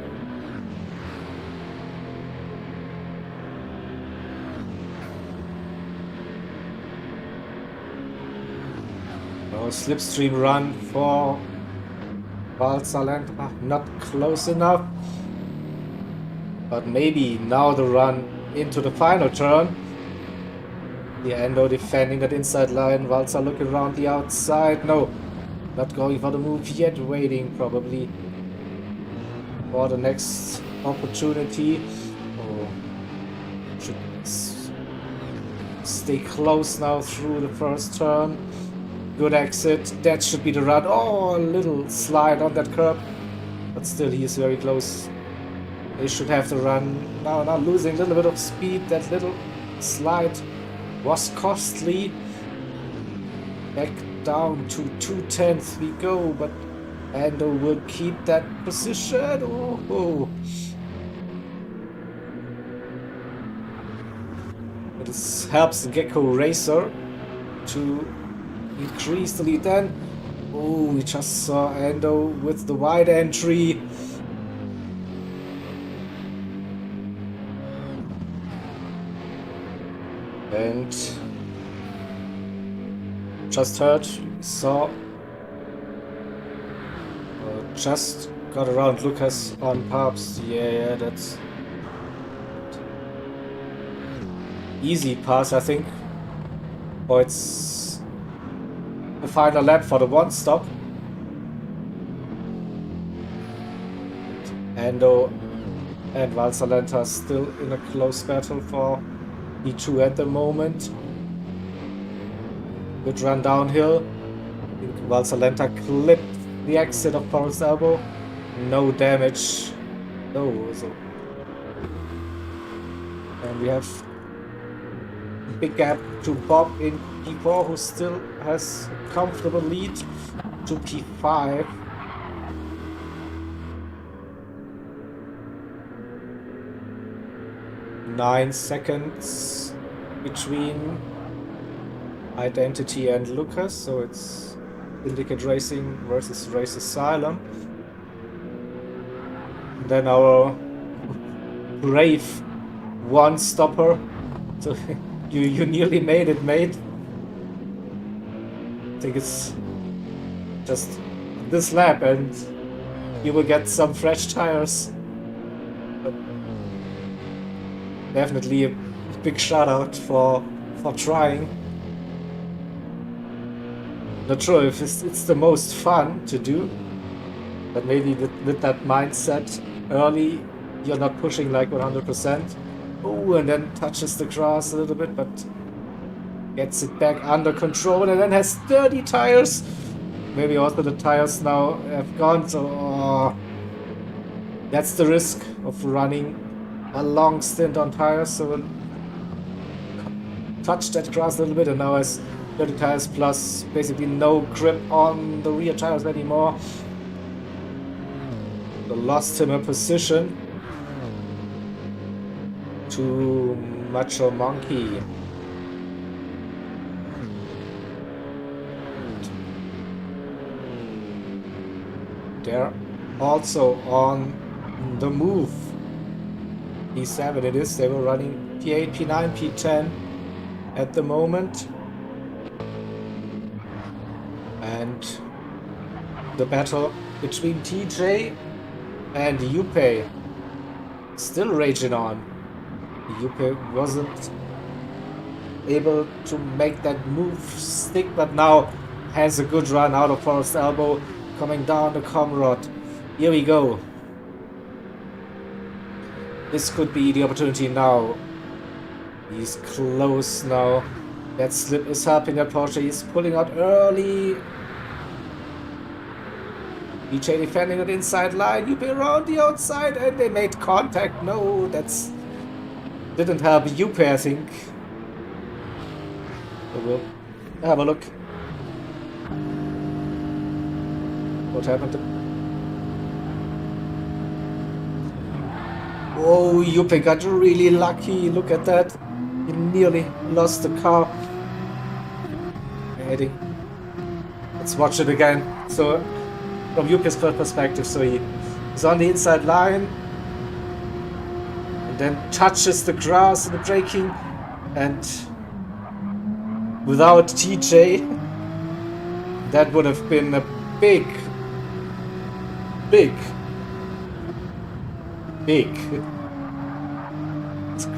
No slipstream run for Balsaland, not close enough. But maybe now the run into the final turn. The Endo defending that inside line. Walzer looking around the outside. No, not going for the move yet. Waiting probably for the next opportunity. Oh, should stay close now through the first turn. Good exit. That should be the run. Oh, a little slide on that curb. But still he is very close. They should have the run. Now losing a little bit of speed. That little slide was costly. Back down to 2/10 we go, but Ando will keep that position. Oh. This helps the Gecko Racer to increase the lead then. Oh, we just saw Endo with the wide entry. And just heard, saw, just got around Lucas on Pubs. Yeah, that's easy pass, I think. Or it's the final lap for the one stop. Endo and Valsalenta still in a close battle for E2 at the moment. Good run downhill. Valsalenta clipped the exit of Forest Elbow. No damage. No. So. And we have a big gap to Bob in P4, who still has a comfortable lead to P5. Nine seconds between Identity and Lucas, so it's Syndicate Racing versus Race Asylum. And then our brave one-stopper. So you nearly made it, mate. I think it's just this lap and you will get some fresh tires. But definitely a big shout out for trying. Not sure if it's the most fun to do, but maybe with that mindset early, you're not pushing like 100%. Oh, and then touches the grass a little bit, but gets it back under control, and then has 30 tires. Maybe also the tires now have gone, so that's the risk of running a long stint on tires. So touched that grass a little bit, and now has 30 tires plus basically no grip on the rear tires anymore. So lost him a position to Macho Monkey. They're also on the move. P7 it is. They were running P8, P9, P10 at the moment. And the battle between TJ and Yuppie still raging on. Yuppie wasn't able to make that move stick, but now has a good run out of Forest Elbow, coming down the Comrade. Here we go. This could be the opportunity now. He's close now. That slip is helping that Porsche. He's pulling out early. DJ defending that inside line. Yuppie around the outside, and they made contact. No, that's didn't help Yuppie, I think. So we'll have a look. What happened? Oh, Yuppie got really lucky. Look at that. He nearly lost the car. Heading. Let's watch it again. So, from Yuppie's perspective, so he's on the inside line. And then touches the grass in the braking. And without TJ, that would have been a big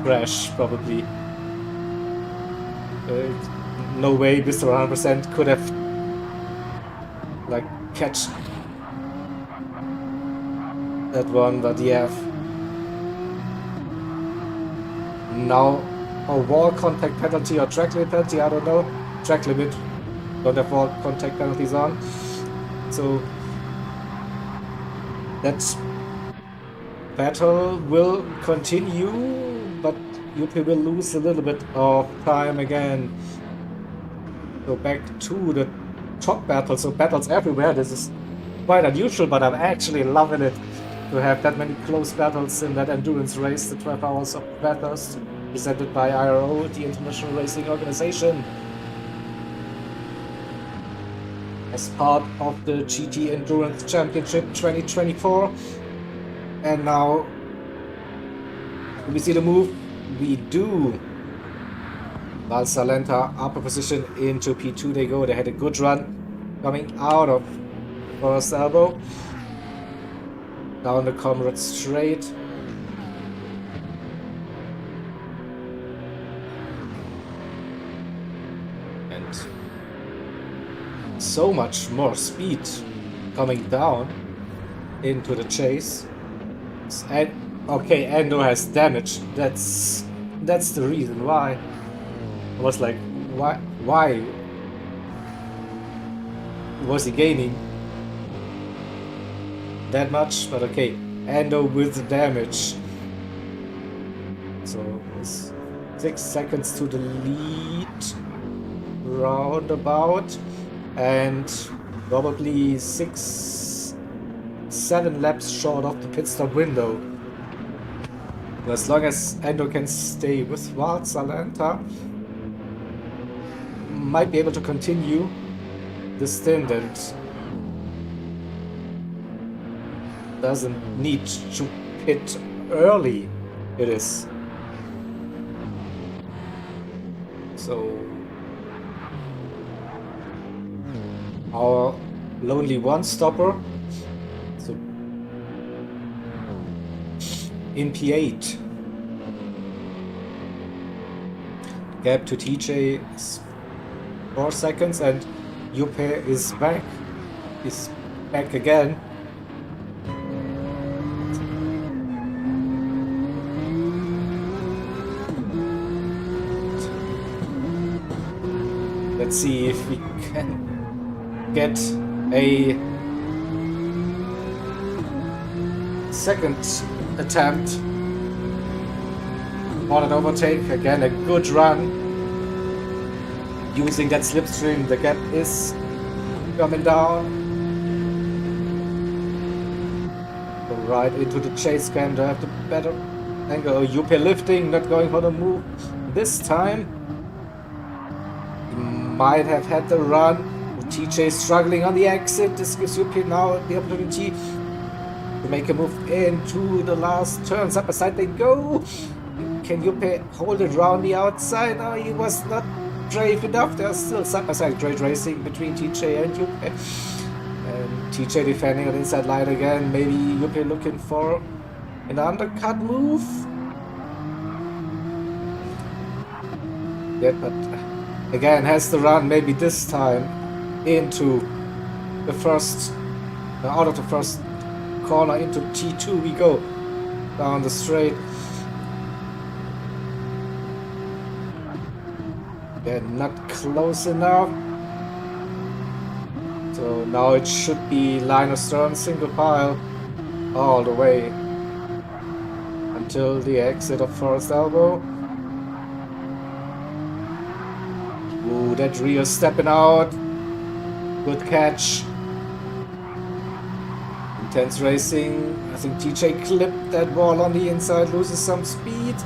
crash, probably. No way Mr. 100% could have like catch that one, but yeah. Now a wall contact penalty or track limit penalty, I don't know. Track limit, don't have wall contact penalties on. So that battle will continue, but Yuppie will lose a little bit of time again. So back to the top battle. So battles everywhere. This is quite unusual, but I'm actually loving it. to have that many close battles in that endurance race, the 12 Hours of Bathurst, presented by IRO, the International Racing Organization, as part of the GT Endurance Championship 2024. And now, do we see the move? We do. Val Salenta, upper position into P2 they go. They had a good run coming out of first elbow. Down the Comrade straight. And so much more speed coming down into the chase. And okay, Endo has damage. That's the reason why. I was like, why was he gaining that much? But okay, Endo with damage. So it's 6 seconds to the lead, roundabout, and probably 6-7 laps short of the pit stop window. As long as Endo can stay with Val Salenta, might be able to continue the stint and doesn't need to pit early. It is. So our lonely one stopper. So in P8. Gap to TJ is 4 seconds, and Juppe is back. Is back again. Let's see if we can get a second attempt on an overtake. Again, a good run. Using that slipstream, the gap is coming down. Go right into the chase cam to have the better angle. UP lifting, not going for the move this time. He might have had the run. TJ struggling on the exit. This gives UP now the opportunity to make a move into the last turn. Side by side they go. Can UP hold it around the outside? No, he was not brave enough. There's still side-by-side great racing between TJ and Juppe. And TJ defending on the inside line again. Maybe Juppe looking for an undercut move. Yeah, but again has the run maybe this time into the first, out of the first corner into T2 we go down the straight. They're not close enough. So now it should be line of stern, single pile all the way until the exit of first elbow. Ooh, that Rio stepping out. Good catch. Intense racing. I think TJ clipped that wall on the inside, loses some speed.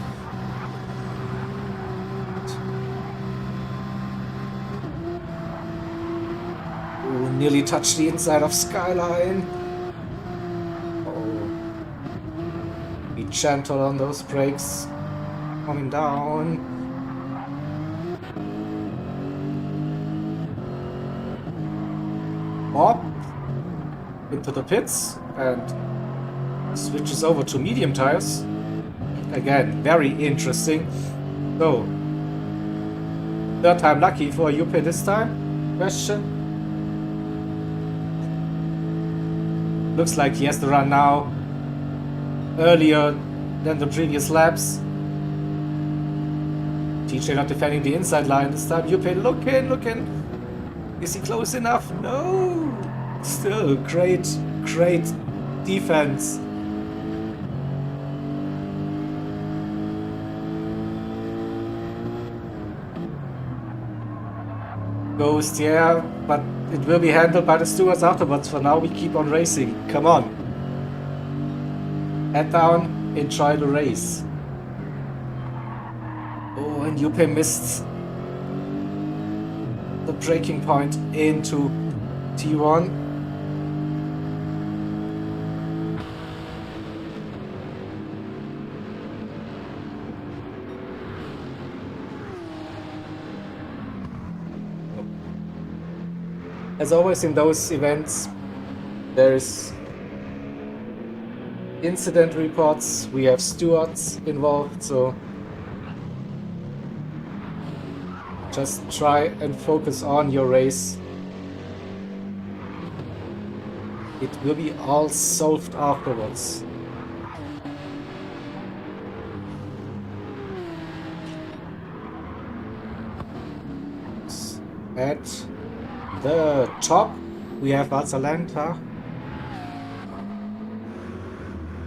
Nearly touched the inside of Skyline. Oh. Be gentle on those brakes. Coming down. Up into the pits and switches over to medium tires. Again, very interesting. So, third time lucky for Juppe this time? Question. Looks like he has to run now earlier than the previous laps. TJ not defending the inside line this time. Juppe looking. Is he close enough? No. Still great defense. Ghost, yeah, but it will be handled by the stewards afterwards. For now, we keep on racing. Come on. head down, enjoy the race. Oh, and Juppe missed the braking point into T1. As always in those events, there is incident reports, we have stewards involved, so just try and focus on your race. It will be all solved afterwards. At the top, we have Atalanta,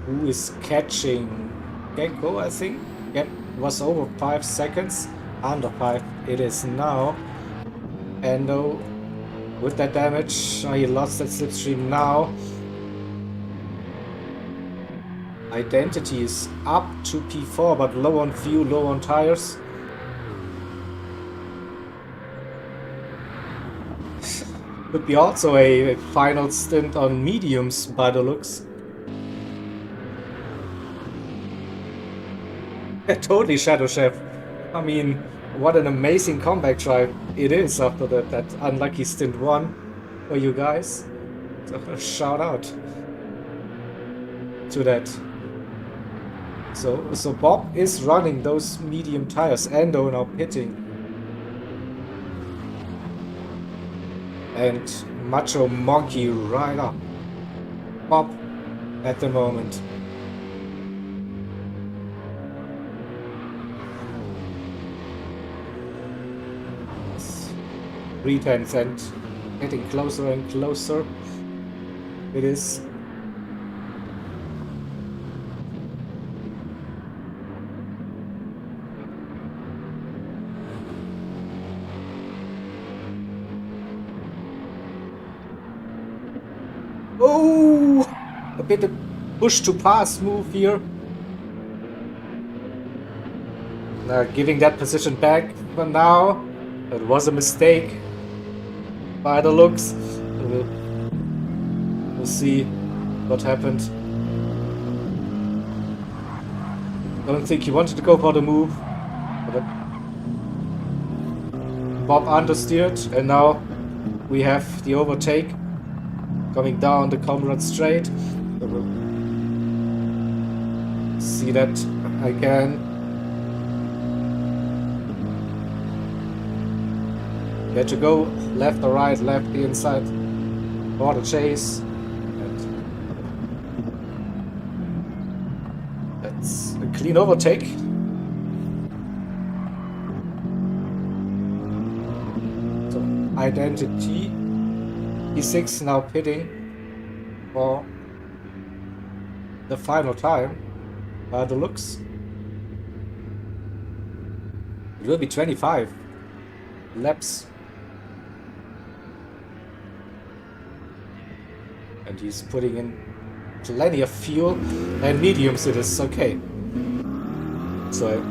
who is catching GeGr, I think. Yep, was over 5 seconds. Under 5 it is now. And with that damage, he lost that slipstream now. Identity is up to P4, but low on fuel, low on tires. Could be also a final stint on mediums by the looks. Totally Shadow Chef. I mean, what an amazing comeback drive it is after that unlucky stint 1 for you guys. So shout out to that. So Bob is running those medium tires, Endo now pitting. And Macho Monkey right up. Bob at the moment. Returns and getting closer and closer. It is. Oh, a bit of push to pass move here. Giving that position back for now. It was a mistake by the looks. We'll see what happened. Don't think he wanted to go for the move. But Bob understeered, and now we have the overtake coming down the Comrade Straight. We'll see that again. You had to go left or right, left the inside for the chase. And that's a clean overtake. So Identity E6 now pitting for the final time by the looks. It will be 25 laps. And he's putting in plenty of fuel and mediums it is, okay. So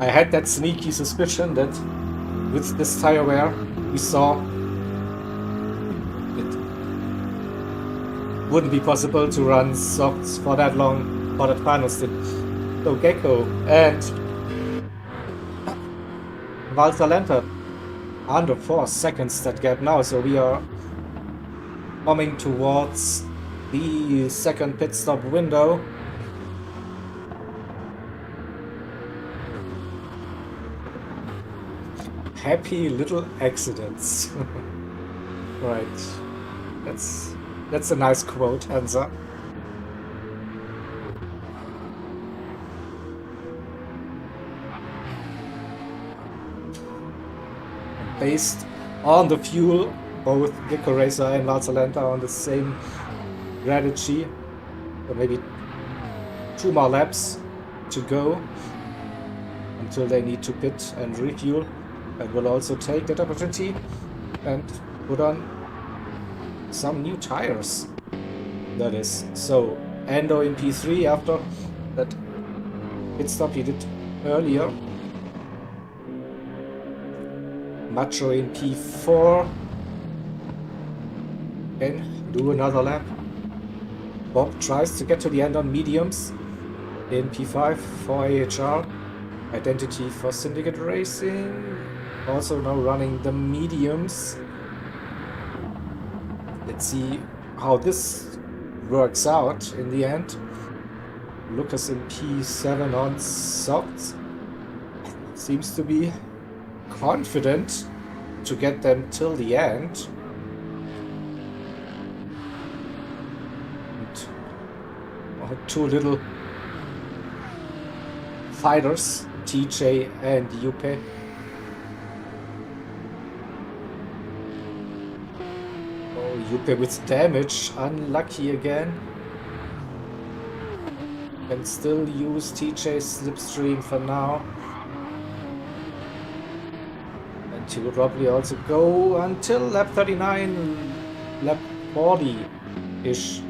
I had that sneaky suspicion that with this tire wear we saw it wouldn't be possible to run softs for that long for that final stint. So GeGr and Valtalenta under 4 seconds that gap now, so we are coming towards the second pit stop window. Happy little accidents. Right. That's a nice quote, Hansa. Based on the fuel, both GeGr Racer and Valtalenta are on the same strategy. So maybe 2 more laps to go until they need to pit and refuel. And we'll also take that opportunity and put on some new tires. That is. So Endo in P3 after that pit stop he did earlier. Macho in P4. Again, do another lap. Bob tries to get to the end on mediums in P5 for AHR. Identity for Syndicate Racing. Also now running the mediums. Let's see how this works out in the end. Lucas in P7 on softs. Seems to be confident to get them till the end. And two little fighters, TJ and Yupe. Oh, Yupe with damage, unlucky again. Can still use TJ's slipstream for now. And he will probably also go until lap 39, lap 40-ish.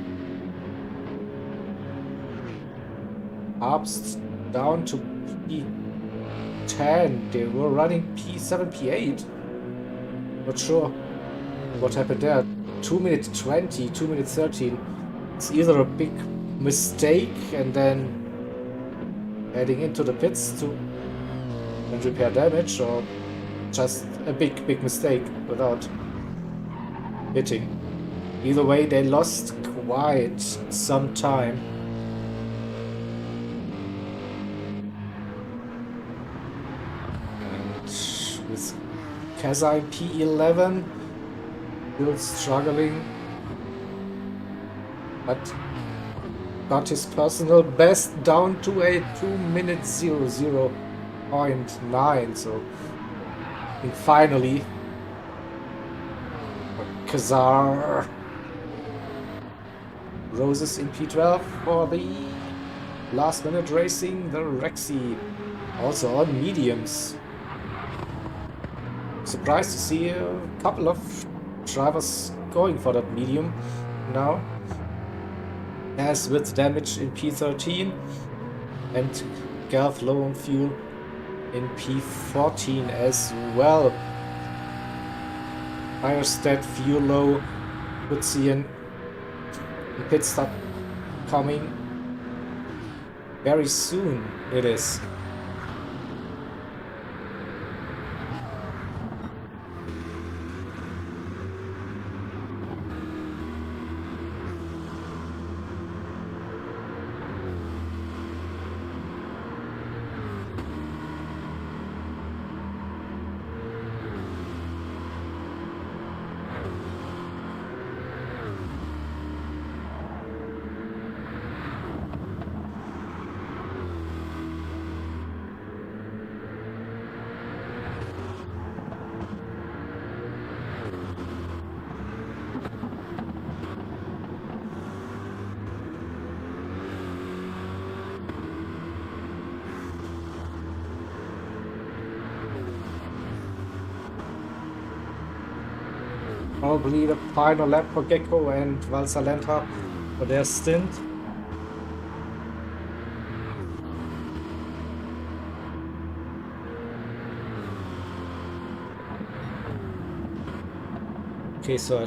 Ups down to P10. They were running P7, P8. Not sure what happened there. 2 minutes 20, 2 minutes 13. It's either a big mistake and then heading into the pits to and repair damage, or just a big mistake without hitting. Either way, they lost quite some time. And with Kaza in P11 still struggling, but got his personal best down to a 2:00.9, so I think finally Kazar Roses in P12 for the last minute racing. The Rexy also on mediums. Surprised to see a couple of drivers going for that medium now. As with damage in P13 and Garth low on fuel in P14 as well. Higher stat, fuel low, could see a pit stop coming very soon. It is. Probably the final lap for Gecko and Valsalenta for their stint. Okay, so I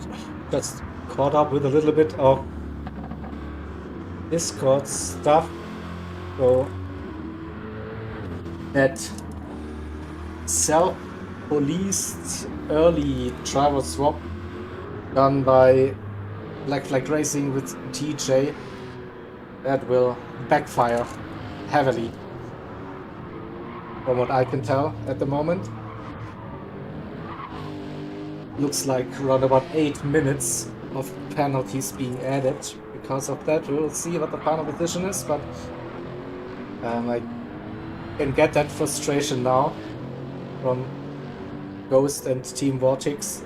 just caught up with a little bit of Discord stuff. So that self-policed early driver swap done by Black Flag Racing with TJ, that will backfire heavily from what I can tell at the moment. Looks like around about 8 minutes of penalties being added because of that. We'll see what the final decision is, but I can get that frustration now from Ghost and Team Vortex.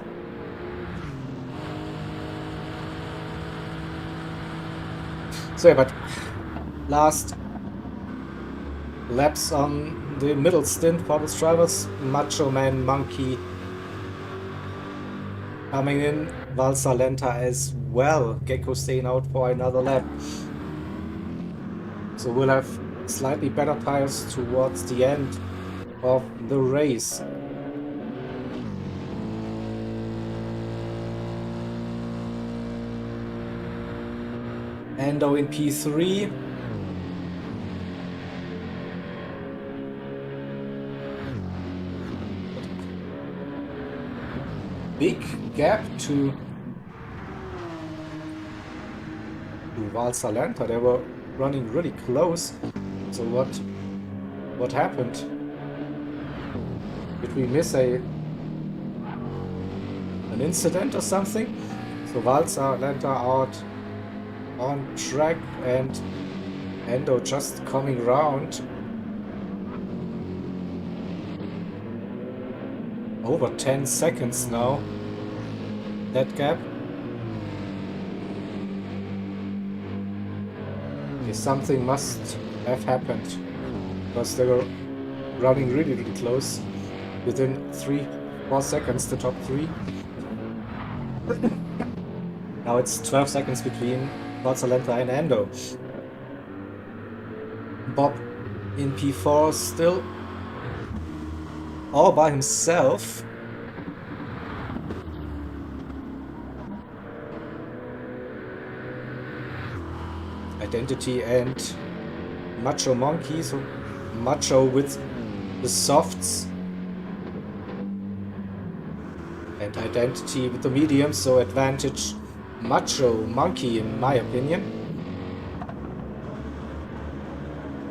So yeah, but last laps on the middle stint for the drivers. Macho Man Monkey coming in, Valsalenta as well. Gecko staying out for another lap. So we'll have slightly better tires towards the end of the race. Endo in P3. Big gap to Valsalenta. They were running really close. So what happened? Did we miss an incident or something? So Valsalenta out on track and Endo just coming round. Over 10 seconds now, that gap. Okay, something must have happened because they were running really close. Within 3-4 seconds, the top 3. Now it's 12 seconds between Valsalenta and Endo. Bob in P4 still all by himself. Identity and Macho Monkey, so Macho with the softs and Identity with the mediums, so advantage Macho Monkey in my opinion.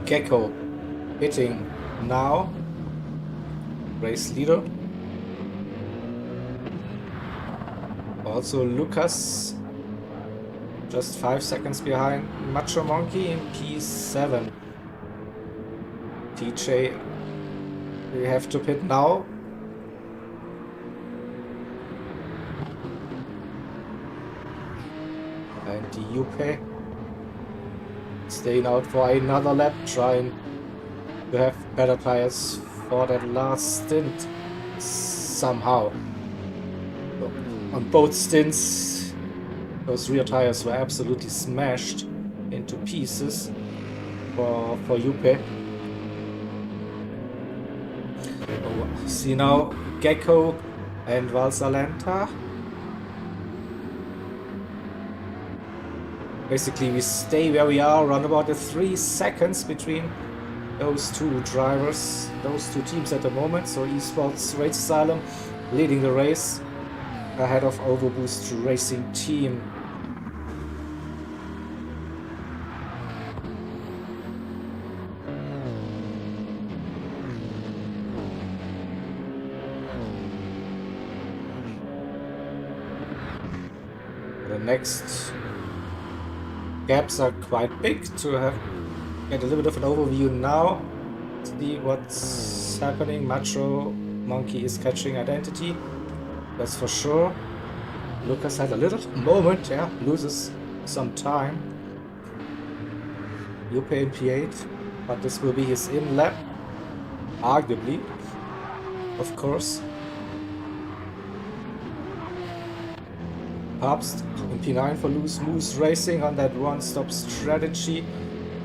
Gecko hitting now. Race leader. Also Lucas just 5 seconds behind Macho Monkey in P7. TJ, we have to pit now. And Yupe staying out for another lap, trying to have better tires for that last stint somehow. So, on both stints, those rear tires were absolutely smashed into pieces for Yupe. So, see now Gecko and Valsalenta. Basically we stay where we are, around about the 3 seconds between those two drivers, those two teams at the moment. So Esports Race Asylum leading the race ahead of Overboost Racing Team. The next gaps are quite big to get a little bit of an overview now. See what's happening. Macho Monkey is catching Identity, that's for sure. Lucas had a little moment, yeah, loses some time. Yupe in P8, but this will be his in lap, arguably, of course. Papst in P9 for Loose Moose Racing on that one-stop strategy.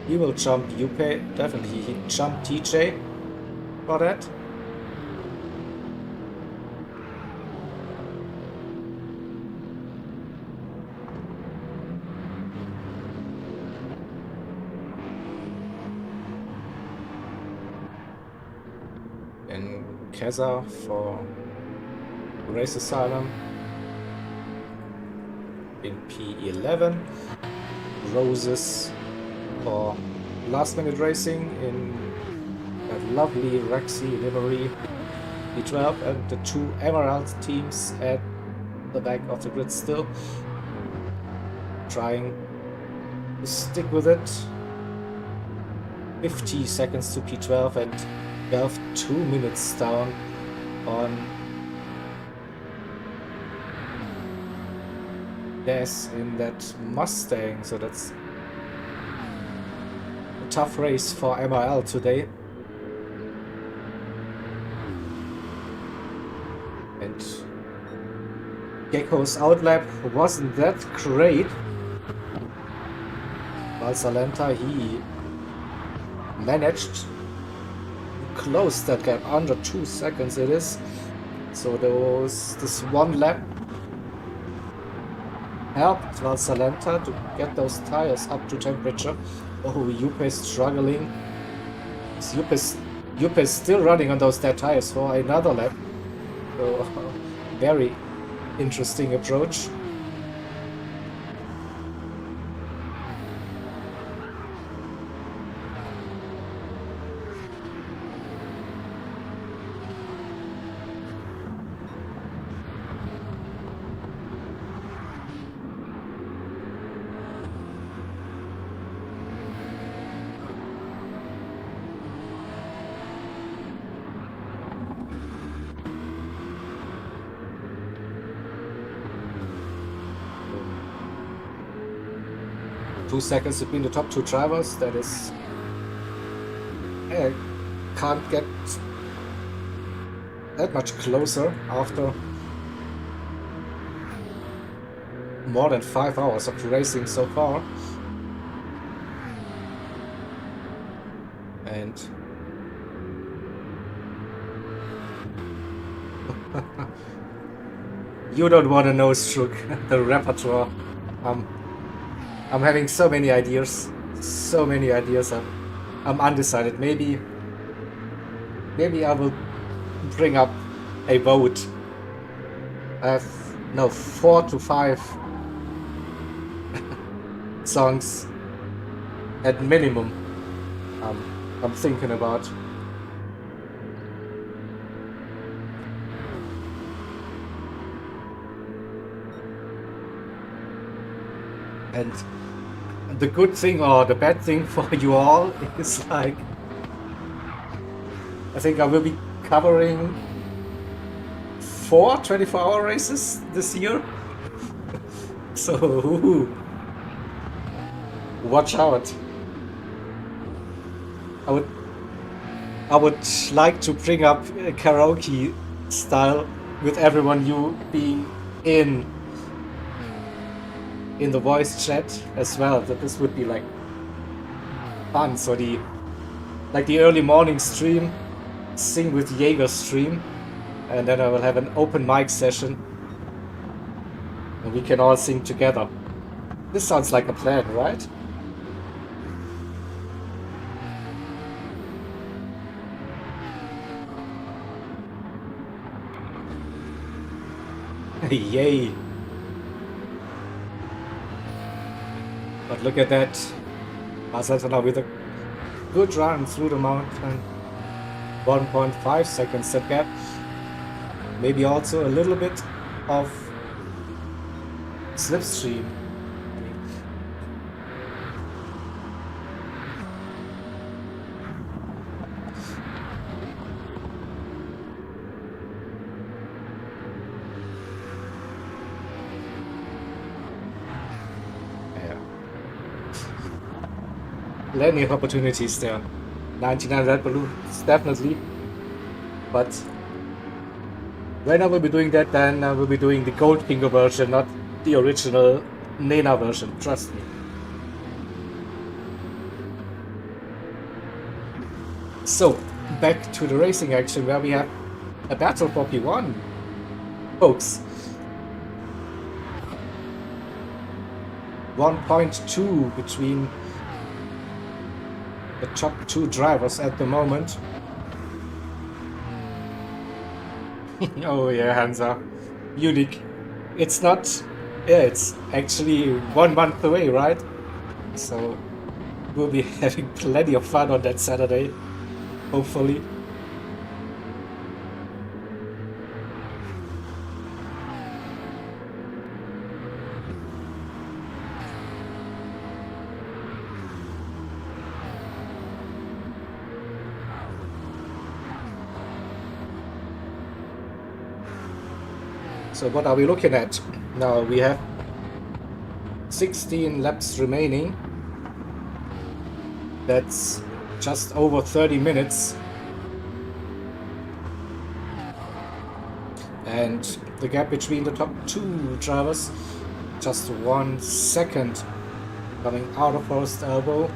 He will jump Yupe, definitely he jumped TJ for that. And Keza for Race Asylum in P11. Roses for Last Minute Racing in that lovely Rexy livery. P12 and the two Emerald teams at the back of the grid still trying to stick with it. 50 seconds to P12 and 12 2 minutes down on Des in that Mustang, so that's a tough race for MRL today. And Gecko's outlap wasn't that great. Valsalenta, he managed to close that gap under 2 seconds it is. So this one lap helped Valsalenta to get those tires up to temperature. Oh, Juppe is struggling. Juppe is still running on those dead tires for another lap. So, very interesting approach. Seconds between the top two drivers. That is, I can't get that much closer after more than 5 hours of racing so far. And you don't want to know, Strook, the repertoire. I'm having so many ideas. I'm undecided. Maybe I will bring up a vote. I have 4 to 5 songs at minimum. I'm thinking about. And the good thing or the bad thing for you all is like, I think I will be covering 4 24-hour races this year. So watch out. I would like to bring up a karaoke style with everyone you being in the voice chat as well, that this would be like fun. So the early morning stream, sing with JeGr stream, and then I will have an open mic session and we can all sing together. This sounds like a plan, right? Yay! But look at that, Barcelona with a good run through the mountain, 1.5 seconds that gap. Maybe also a little bit of slipstream. Plenty of opportunities there. 99 Red Balloons, definitely. But when I will be doing that, then I will be doing the Goldfinger version, not the original Nena version, trust me. So, back to the racing action where we have a battle for P1, folks. 1.2 between the top 2 drivers at the moment. Oh yeah, Hansa. Munich. It's not... Yeah, it's actually 1 month away, right? So we'll be having plenty of fun on that Saturday, hopefully. So what are we looking at? Now we have 16 laps remaining. That's just over 30 minutes. And the gap between the top 2 drivers, just 1 second coming out of first elbow.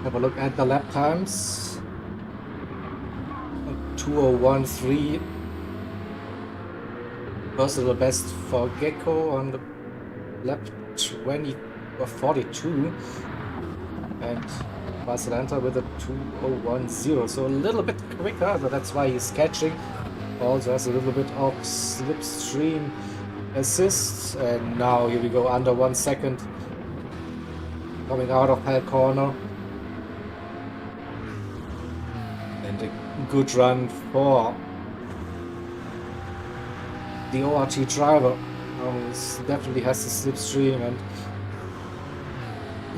Have a look at the lap times. 2013. Personal best for Gecko on the lap 20 or 42. And Barcelona with a 2010. So a little bit quicker, so that's why he's catching. Also has a little bit of slipstream assist. And now here we go, under 1 second. Coming out of Hell Corner. And a good run for the ORT driver. Definitely has the slipstream and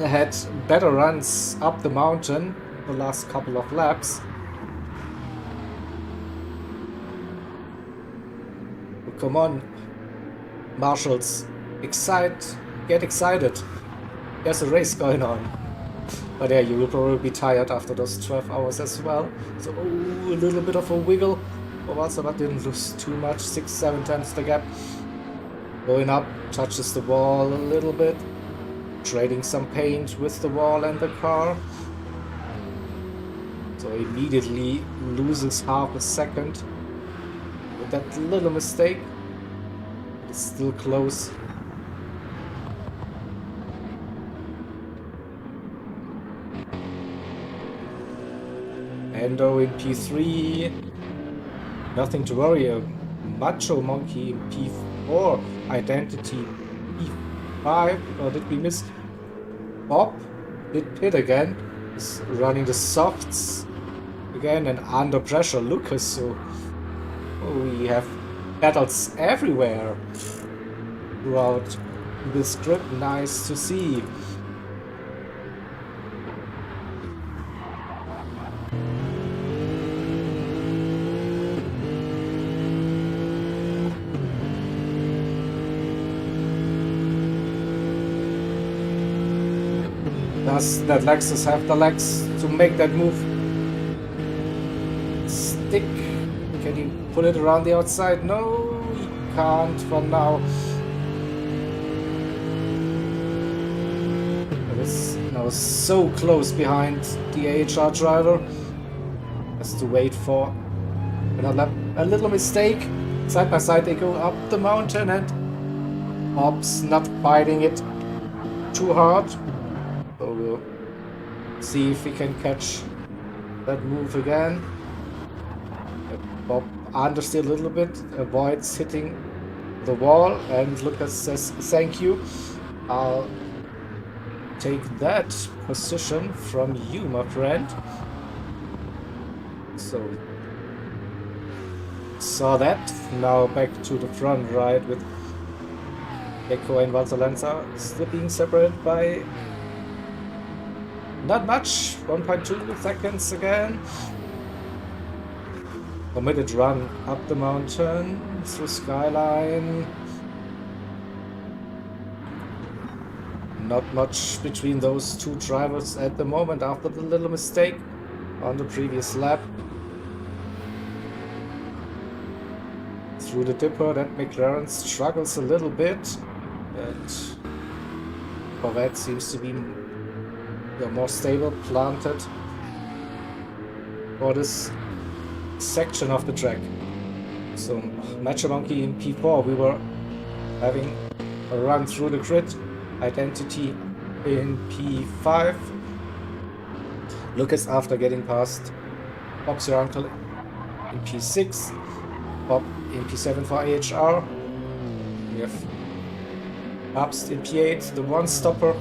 had better runs up the mountain the last couple of laps. But come on, marshals, get excited. There's a race going on. But yeah, you will probably be tired after those 12 hours as well. So a little bit of a wiggle. But didn't lose too much, 6-7 tenths the gap. Going up, touches the wall a little bit. Trading some paint with the wall and the car. So immediately loses half a second. With that little mistake. It's still close. Endo in P3. Nothing to worry. A Macho Monkey in P4. Identity P5. Or did we miss? Bob did pit again. Is running the softs again and under pressure. Lucas. So we have battles everywhere throughout the script. Nice to see. Does that Lexus have the legs to make that move? Stick. Can he pull it around the outside? No, he can't for now. It is now so close behind the AHR driver. Has to wait for another lap. A little mistake. Side by side they go up the mountain and Bob's not biting it too hard. So we'll see if we can catch that move again. Bob understeer a little bit, avoids hitting the wall, and Lucas says thank you. I'll take that position from you, my friend. So saw that. Now back to the front right with Gecko and Valsalenza still being separated by not much, 1.2 seconds again. Committed run up the mountain through Skyline. Not much between those two drivers at the moment after the little mistake on the previous lap. Through the dipper, that McLaren struggles a little bit. And Corvette seems to be more stable, planted for this section of the track. So Macho Monkey in P4, we were having a run through the grid. Identity in P5. Lucas after getting past Bob's your uncle in P6. Bob in P7 for AHR. We have Herbst in P8, the one stopper.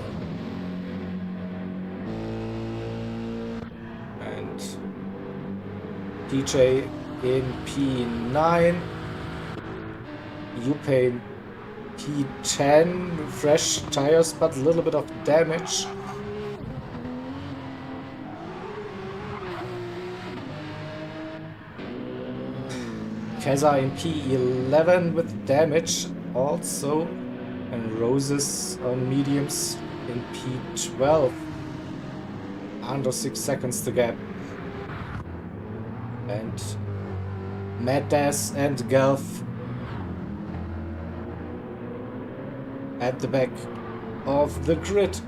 DJ in P9, Yupe in P10, fresh tires but a little bit of damage. Keza in P11 with damage also, and Roses on mediums in P12, under 6 seconds to gap. And Mad Dash and Gelf at the back of the grid.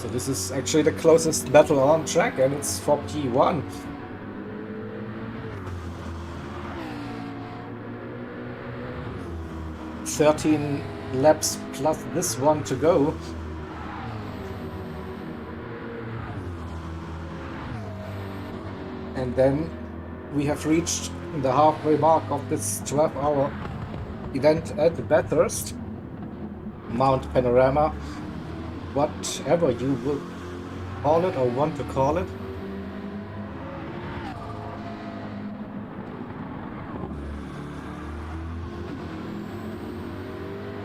So this is actually the closest battle on track, and it's for P1. "13 laps plus this one to go." And then we have reached the halfway mark of this 12-hour event at Bathurst. Mount Panorama, whatever you will call it or want to call it.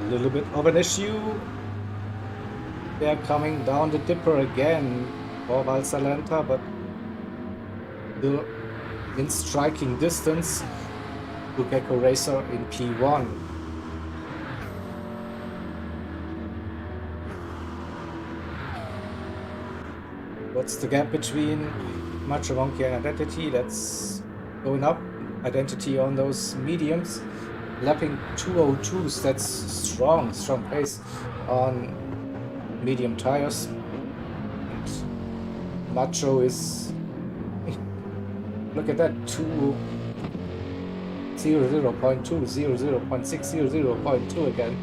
A little bit of an issue. They're coming down the dipper again for Valsalenta, but still in striking distance to GeGr Racer in P1. What's the gap between Macho Monkey and Identity? That's going up. Identity on those mediums, lapping 202s. That's strong pace on medium tires. And Macho is look at that, 0.2, 0.6, 0.2 again.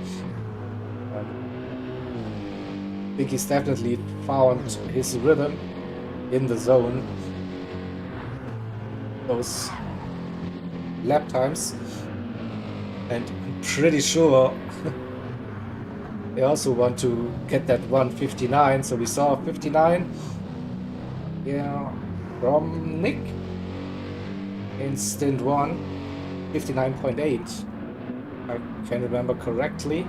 I think he's definitely found his rhythm in the zone. Those lap times, and I'm pretty sure they also want to get that 159. So we saw 59, yeah, from Nick in Stint 1, 59.8. I can remember correctly.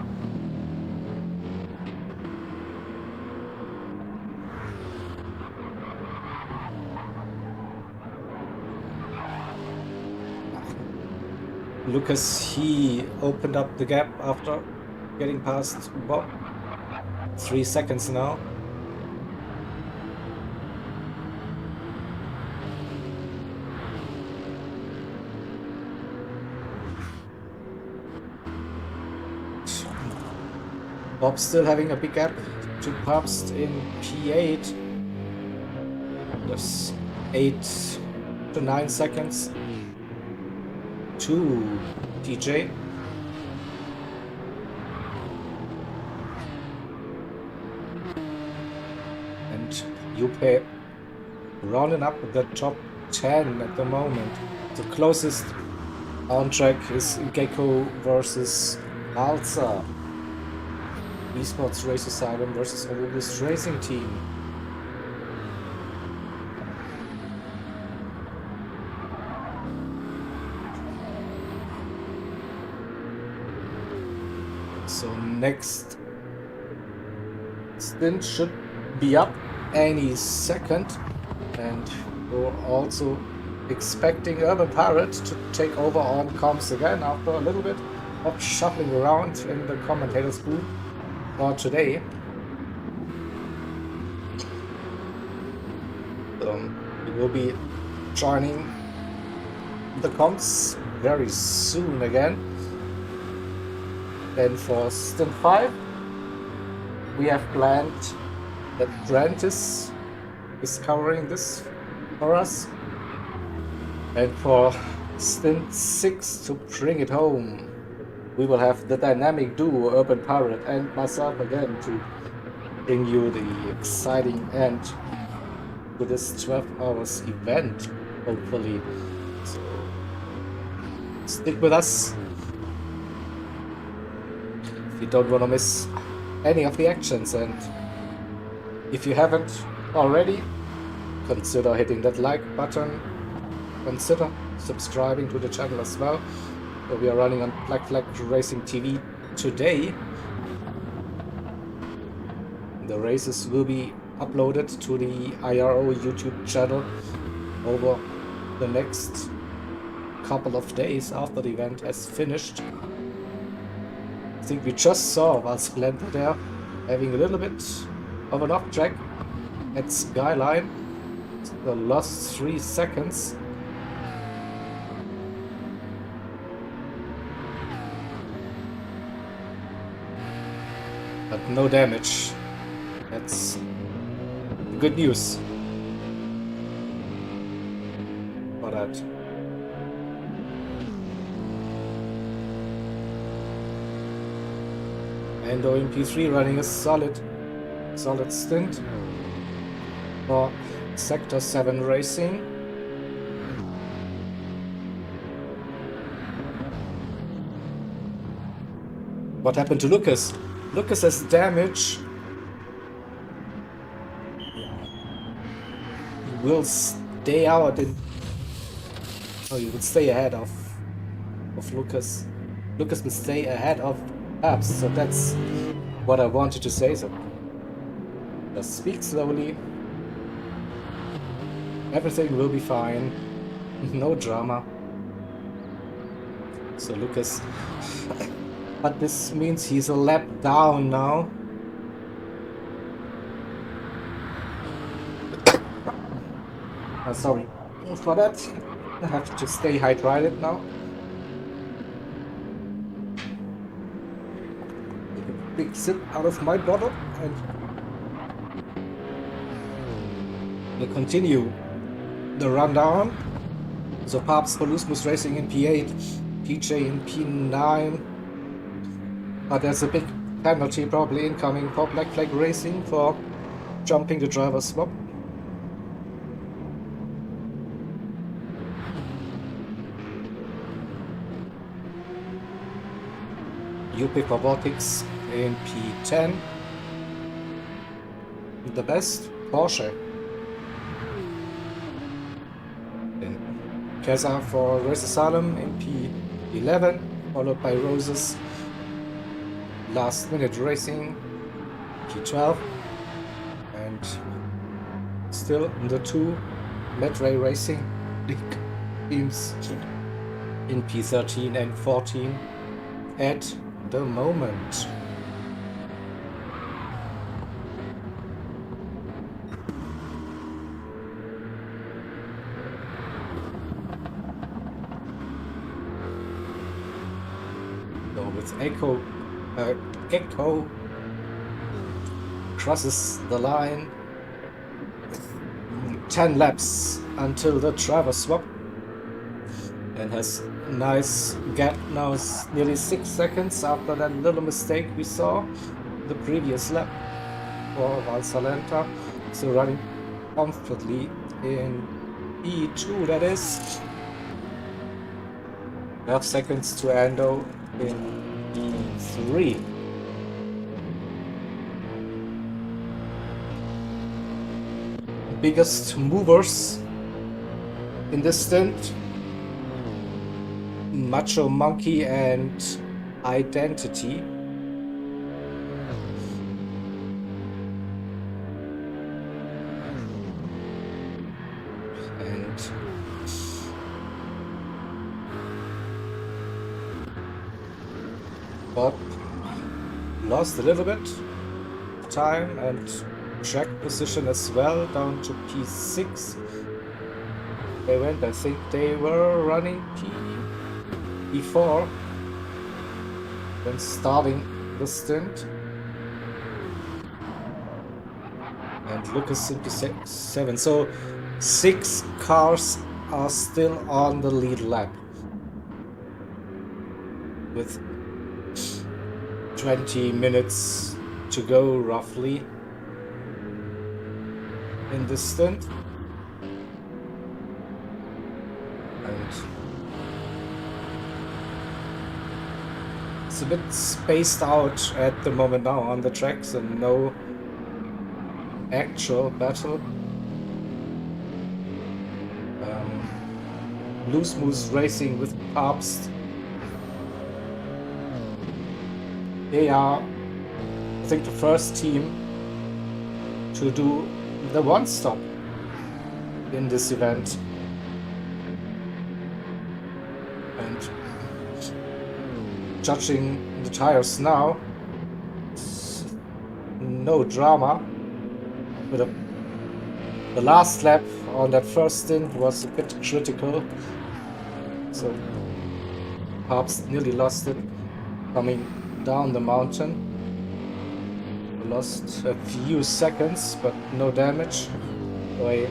Lucas, he opened up the gap after getting past about 3 seconds now. Bob's still having a big gap to Pabst in P8. There's 8 to 9 seconds to DJ. And Juppe rounding up the top 10 at the moment. The closest on track is GeGr versus Alza. Esports Race Asylum versus August Racing Team. So next stint should be up any second, and we're also expecting Urban Pirate to take over on comms again after a little bit of shuffling around in the commentators booth for today. We will be joining the comms very soon again. Then for Stint 5, we have planned that Grant is covering this for us. And for Stint 6, to bring it home, we will have the dynamic duo Urban Pirate and myself again to bring you the exciting end to this 12 hours event, hopefully. So stick with us if you don't want to miss any of the actions, and if you haven't already, consider hitting that like button, consider subscribing to the channel as well. So we are running on Black Flag Racing TV today. The races will be uploaded to the IRO YouTube channel over the next couple of days after the event has finished. I think we just saw Valsalenta there having a little bit of an off track at Skyline. The last 3 seconds. But no damage. That's good news for that. And OMP3 running a solid stint for Sector 7 Racing. What happened to Lucas? Lucas has damage. He will stay out in... Oh, he will stay ahead of Lucas. Lucas will stay ahead of Abs, so that's what I wanted to say. So just speak slowly. Everything will be fine. No drama. So Lucas... But this means he's a lap down now. Sorry for that. I have to stay hydrated now. Take a big sip out of my bottle and we'll continue the rundown. So Papst Turismo Racing in P8, PJ in P9. But there's a big penalty probably incoming for Black Flag Racing for jumping the driver swap. UP for Baltics in P10. The best, Porsche. Then Keza for Racer Salem in P11, followed by Roses Last Minute Racing P12, and still the two Medray Racing League teams in P13 and 14 at the moment. So with Gecko crosses the line. 10 laps until the driver swap, and has a nice gap now. It's nearly 6 seconds after that little mistake we saw the previous lap for Valsalenta. So running comfortably in E2, that is. 12 seconds to Ando in E3. Biggest movers in this stint: Macho Monkey and Identity. And Bob lost a little bit of time and track position as well, down to P6. They went, I think they were running P4 when starting the stint. And Lucas in P7. So 6 cars are still on the lead lap with 20 minutes to go roughly in this stint. And it's a bit spaced out at the moment now on the tracks and no actual battle. Loose Moose Racing with Papst. They are, I think, the first team to do the one stop in this event. And judging the tires now, it's no drama. But the last lap on that first stint was a bit critical, so Papst nearly lost it coming down the mountain. lost a few seconds, but no damage. So a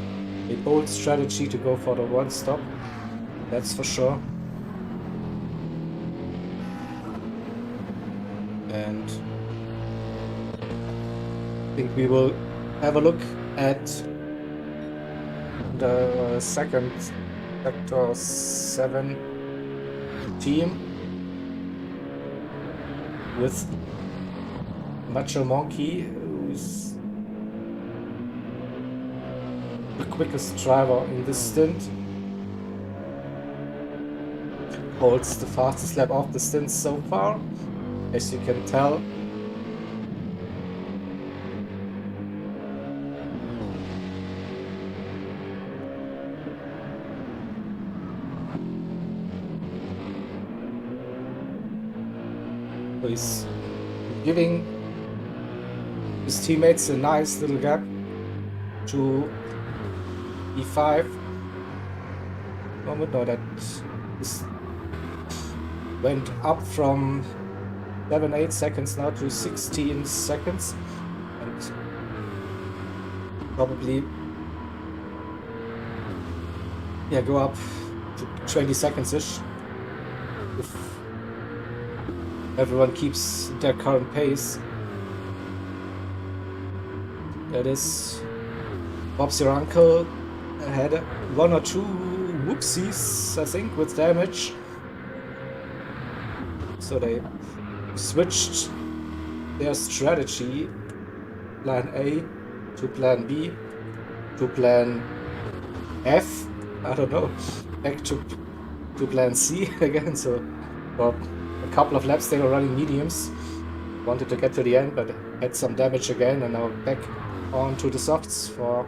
bold strategy to go for the one stop, that's for sure. And I think we will have a look at the second Sector 7 team with Macho Monkey, who's the quickest driver in this stint. Holds the fastest lap of the stint so far, as you can tell. So he's giving his teammates a nice little gap to E5. Moment, no, that is went up from 7-8 seconds now to 16 seconds, and probably go up to 20 seconds ish if everyone keeps their current pace. That is, Bob's your uncle had one or two whoopsies, I think, with damage. So they switched their strategy, plan A to plan B to plan F, I don't know, back to plan C again. So for a couple of laps they were running mediums, wanted to get to the end but had some damage again, and now back on to the softs for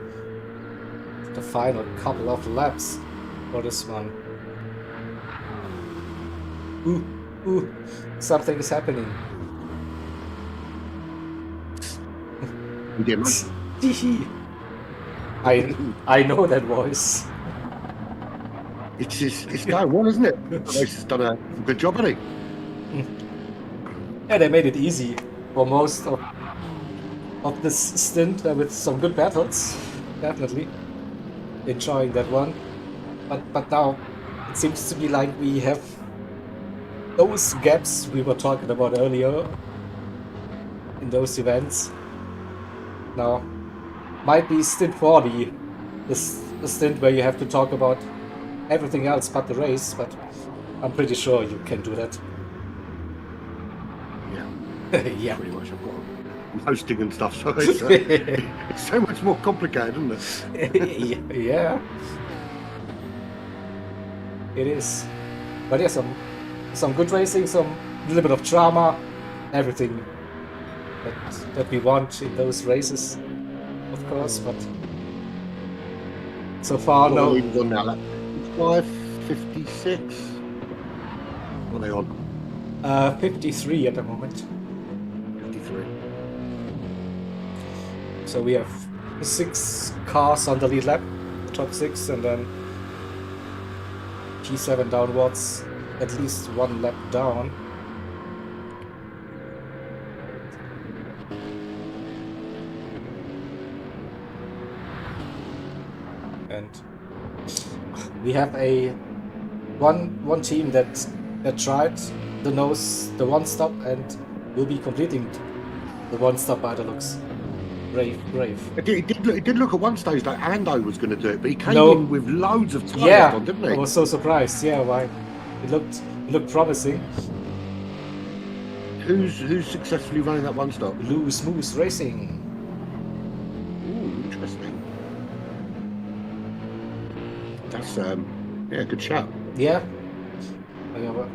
the final couple of laps for this one. Ooh, something is happening. I know that voice. It's going well, isn't it? The race has done a good job, hasn't he? Yeah, they made it easy for most of this stint with some good battles. Definitely enjoying that one. But now it seems to be like we have those gaps we were talking about earlier in those events. Now might be stint 40, the stint where you have to talk about everything else but the race, but I'm pretty sure you can do that. Yeah. Yeah. Pretty much. I've got hosting and stuff, so it's so much more complicated, isn't it? Yeah. It is. But yeah, some good racing, some little bit of drama, everything that we want in those races, of course, but so far no. What are on now? Like 5:56? What are they on? 53 at the moment. 53. So we have 6 cars on the lead lap, the top 6, and then P7 downwards, at least 1 lap down. And we have one team that tried the one stop and will be completing the one stop by the looks. Brave. It did look at one stage like Ando was going to do it, but he came No. in with loads of time Yeah, on, didn't he? I was so surprised. Yeah, why? It looked promising. Who's successfully running that one stop? Loose Moose Racing. Ooh, interesting. That's good shout. Yeah. Okay, well,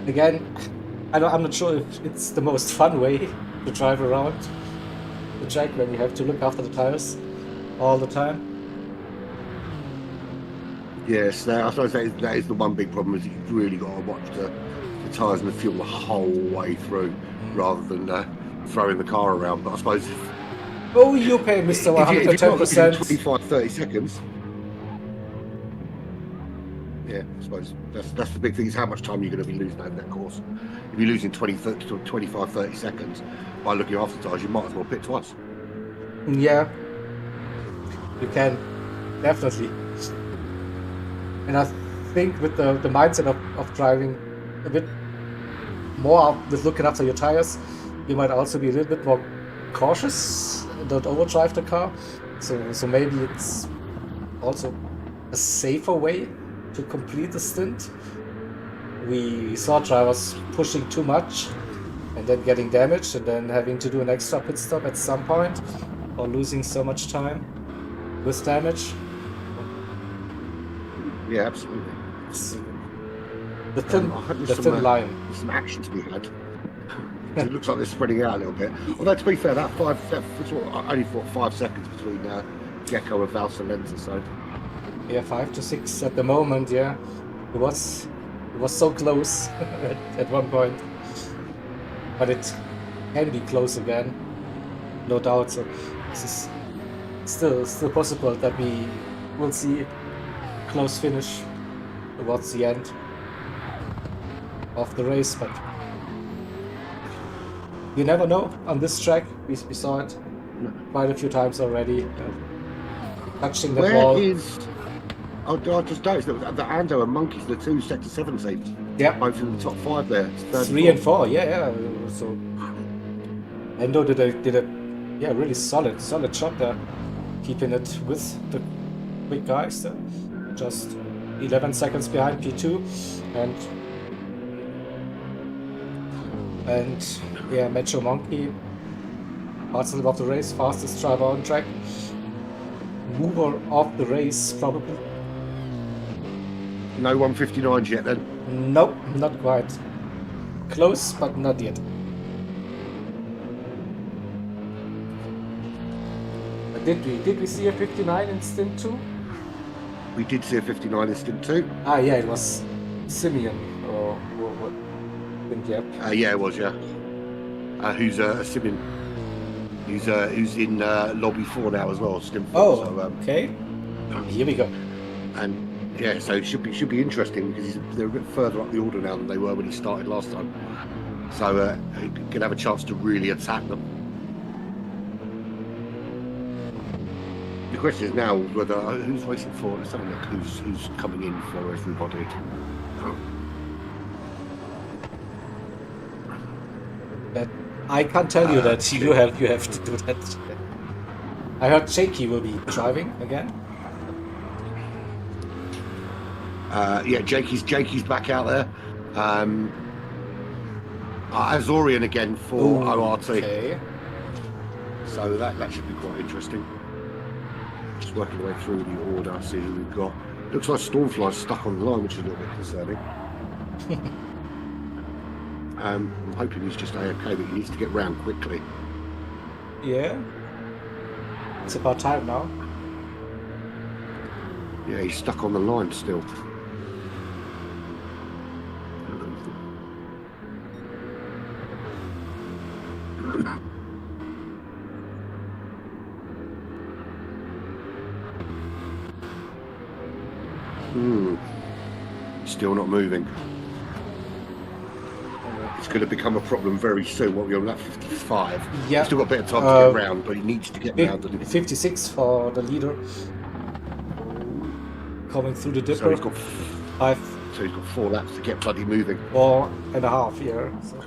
again, I'm not sure if it's the most fun way to drive around the track when you have to look after the tires all the time. Yes, I suppose that is the one big problem, is you've really got to watch the tyres and the fuel the whole way through, rather than throwing the car around. But I suppose Oh, you pay Mr. 110%. 25-30 seconds. Yeah, I suppose. That's the big thing, is how much time you're going to be losing over that course. If you're losing 20, 30, to 25, 30 seconds by looking after tires, you might as well pit twice. Yeah, you can, definitely. And I think with the mindset of driving a bit more with looking after your tires, you might also be a little bit more cautious, don't overdrive the car. So maybe it's also a safer way to complete the stint. We saw drivers pushing too much and then getting damaged and then having to do an extra pit stop at some point, or losing so much time with damage. Yeah, absolutely. It's the thin line. There's some action to be had. It looks like they're spreading out a little bit. Although, to be fair, that only 5 seconds between GeGr and Valsalenza, so. Yeah, 5 to 6 at the moment. Yeah, it was so close at one point, but it can be close again, no doubt. So this is still possible that we will see a close finish towards the end of the race, but you never know on this track. We saw it quite a few times already. Touching the ball. Where is... I just noticed that the Ando and Monkeys, the two Sector 7 teams. Yeah. Both in the top 5 there. 3 and 4, yeah. So Ando did a really solid job there, keeping it with the big guys there. Just 11 seconds behind P2, and yeah, Metro Monkey, parcel of the race, fastest driver on track, mover of the race probably. No 159s yet then? Nope, not quite. Close, but not yet. But did we see a 59 in Stint 2? We did see a 59 in Stint 2. Ah, yeah, it was Simeon or what? I think, yeah. Yeah, it was, yeah. Who's a Simeon? Who's in lobby 4 now as well, Stint 4. Oh, so, okay. Here we go. And yeah, so it should be interesting because they're a bit further up the order now than they were when he started last time. So he can have a chance to really attack them. The question is now whether who's racing for. Let's have a look. Who's coming in for everybody. But I can't tell you that you have to do that. I heard JeGr will be driving again. Yeah, JeGr's back out there. Azorian again for ORT. Okay. So that should be quite interesting. Just working the way through the order, see who we've got. Looks like Stormfly's stuck on the line, which is a little bit concerning. I'm hoping he's just AFK, but he needs to get round quickly. Yeah. It's about time now. Yeah, he's stuck on the line still. Still not moving. It's going to become a problem very soon. What, we're on that 55? Yeah. He's still got a bit of time to get round, but he needs to get round. 56 for the leader. Coming through the dipper. So he's got 4 laps to get bloody moving. 4.5, yeah. So.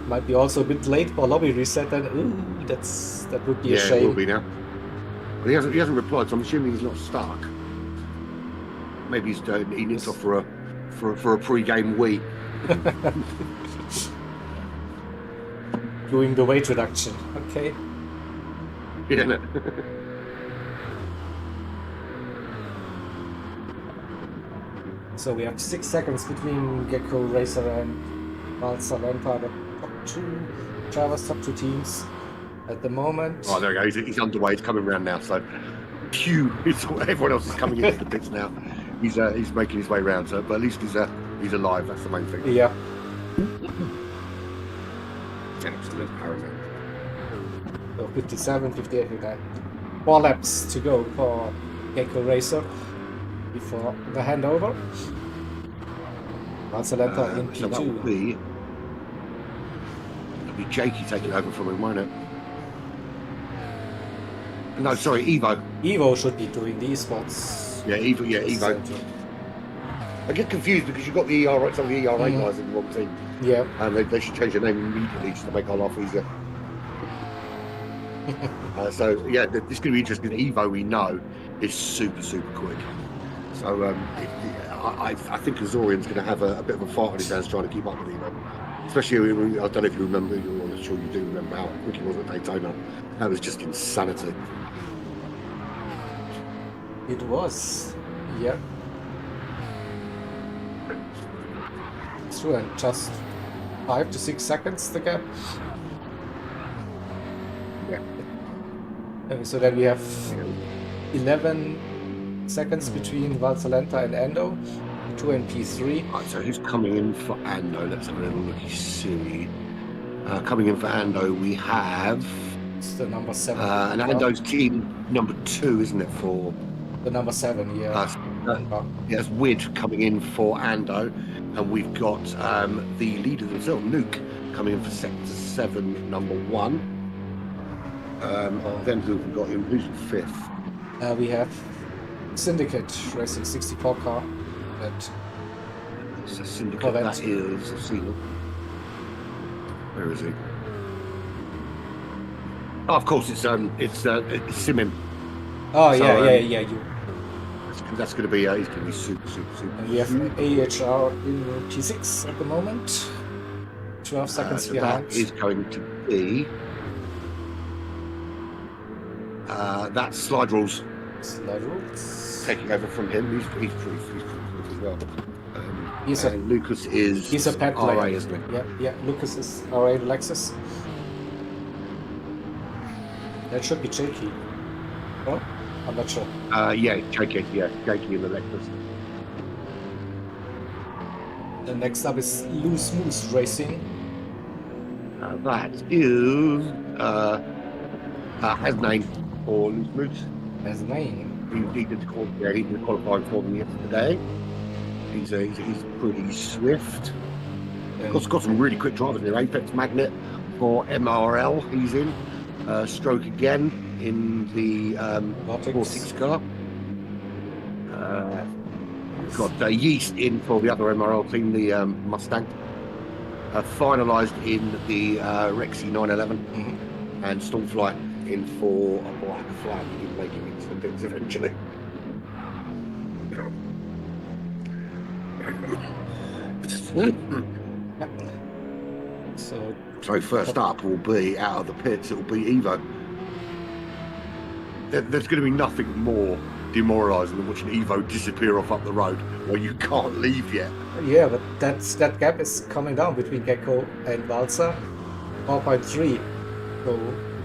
Might be also a bit late for lobby reset then. Ooh, that would be a shame. Yeah, it will be now. But he hasn't replied, so I'm assuming he's not stuck. Maybe he needs off for a pre-game wee. Doing the weight reduction. Okay. Yeah. So we have 6 seconds between GeGr Racer and Valsalenza, the top 2 drivers, top 2 teams at the moment. Oh, there we go. He's underway. He's coming around now. So, phew! Everyone else is coming into the pits now. He's making his way round. So, but at least he's alive. That's the main thing. Yeah. Absolute paragon. So 57, 58, 59. 4 laps to go for GeGr Racer. before the handover. Valsalenta in So that P2. would be Jakey taking over from him, won't it? No, sorry, Evo. Evo should be doing the esports. Yeah, Evo. Yeah, Evo. I get confused because you've got the ERA, some of the ERA guys in the wrong team. Yeah. And they should change their name immediately just to make our life easier. So yeah, this is going to be interesting. Evo, we know, is super quick. So I think Azorian's going to have a bit of a fight on his hands trying to keep up with Evo. Especially, I don't know if you remember, I'm sure you do remember how quick he was at Daytona. That was just insanity. It was. Yeah. True, and just 5 to 6 seconds the gap. Yeah. So then we have 11 seconds between Valsalenta and Endo, P2 and P3. Right, so who's coming in for Ando? Let's have a little look. See. Coming in for Ando, we have. It's the number 7. And Ando's team number 2, isn't it? For the number 7, yeah. Yes, Wid coming in for Ando, and we've got the leader themselves, Nuke, coming in for sector 7, number 1. Then who have we got in? Who's 5th? We have Syndicate Racing 64 car. So Syndicate, that is. I've seen him. Where is he? Oh, of course, it's Simin. Oh, so, yeah. That's going to be he's going to be super. And we have AHR in P6 at the moment. 12 seconds so behind. That is going to be that's Slide Rules. Slide Rules Taking over from him. He's pretty good as well. And Lucas is he's a pet RA, player. isn't he? Yeah. Lucas is RA Lexus. That should be Jakey. No? I'm not sure. Yeah, Jakey in the Lexus. The next up is Loose Moose Racing. That is Hasnane or Loose Moose. Hasnane. He did qualifying for them yesterday. He's pretty swift. Got some really quick drivers there. Apex Magnet for MRL. He's in. Stroke again in the Vortex car. Got Yeast in for the other MRL team, the Mustang. Finalised in the Rexy 911 and Stormfly in for a black flag. He's making it to the bits eventually. So first up will be out of the pits. It will be Evo. There's going to be nothing more demoralising than watching Evo disappear off up the road where you can't leave yet. Yeah, but that gap is coming down between Gecko and Valsa. 4.3. So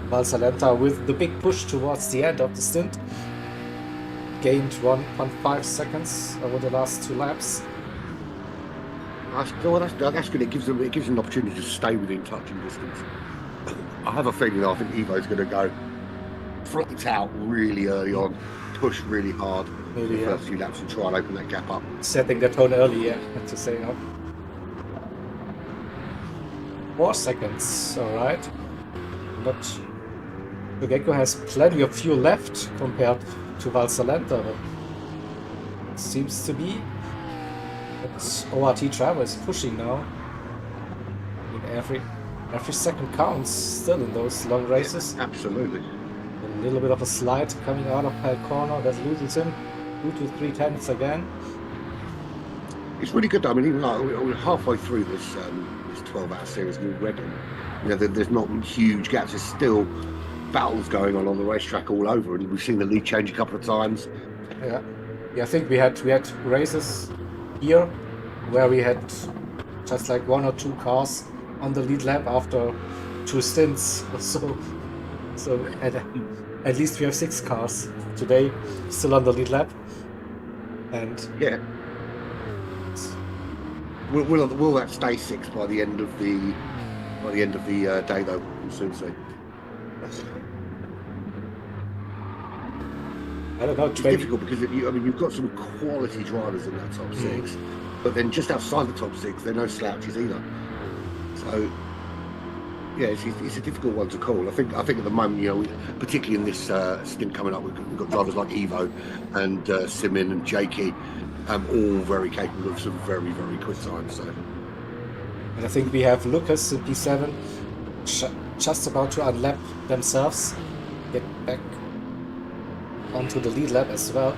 Valsalenta with the big push towards the end of the stint gained 1.5 seconds over the last 2 laps. That's good. It gives them an opportunity to stay within touching distance. I have a feeling I think Evo's going to go flat out really early on, push really hard the first few laps and try and open that gap up. Setting the tone early, yeah, to say no. 4 seconds, alright. But Gecko has plenty of fuel left compared to Valsalenta, but it seems to be that ORT Travel is pushing now. I mean, every second counts still in those long races. Yeah, absolutely. A little bit of a slide coming out of Pell Corner that loses him 2 to 3 tenths again. It's really good though. I mean, even like we're halfway through this 12-hour series already. You know, there's not huge gaps. There's still battles going on the racetrack all over, and we've seen the lead change a couple of times. Yeah, I think we had races here where we had just like 1 or 2 cars on the lead lap after 2 stints. So at least we have 6 cars today still on the lead lap. And yeah, will that stay 6 by the end of the day though? We'll soon see. I don't know, It's 20. difficult because you've got some quality drivers in that top six, but then just outside the top six, they're no slouches either. So yeah, it's a difficult one to call. I think at the moment, particularly in this stint coming up, we've got drivers like Evo and Simin and JeGr, all very capable of some very, very quick times. So. And I think we have Lucas in P7 just about to unlap themselves, get back onto the lead lap as well.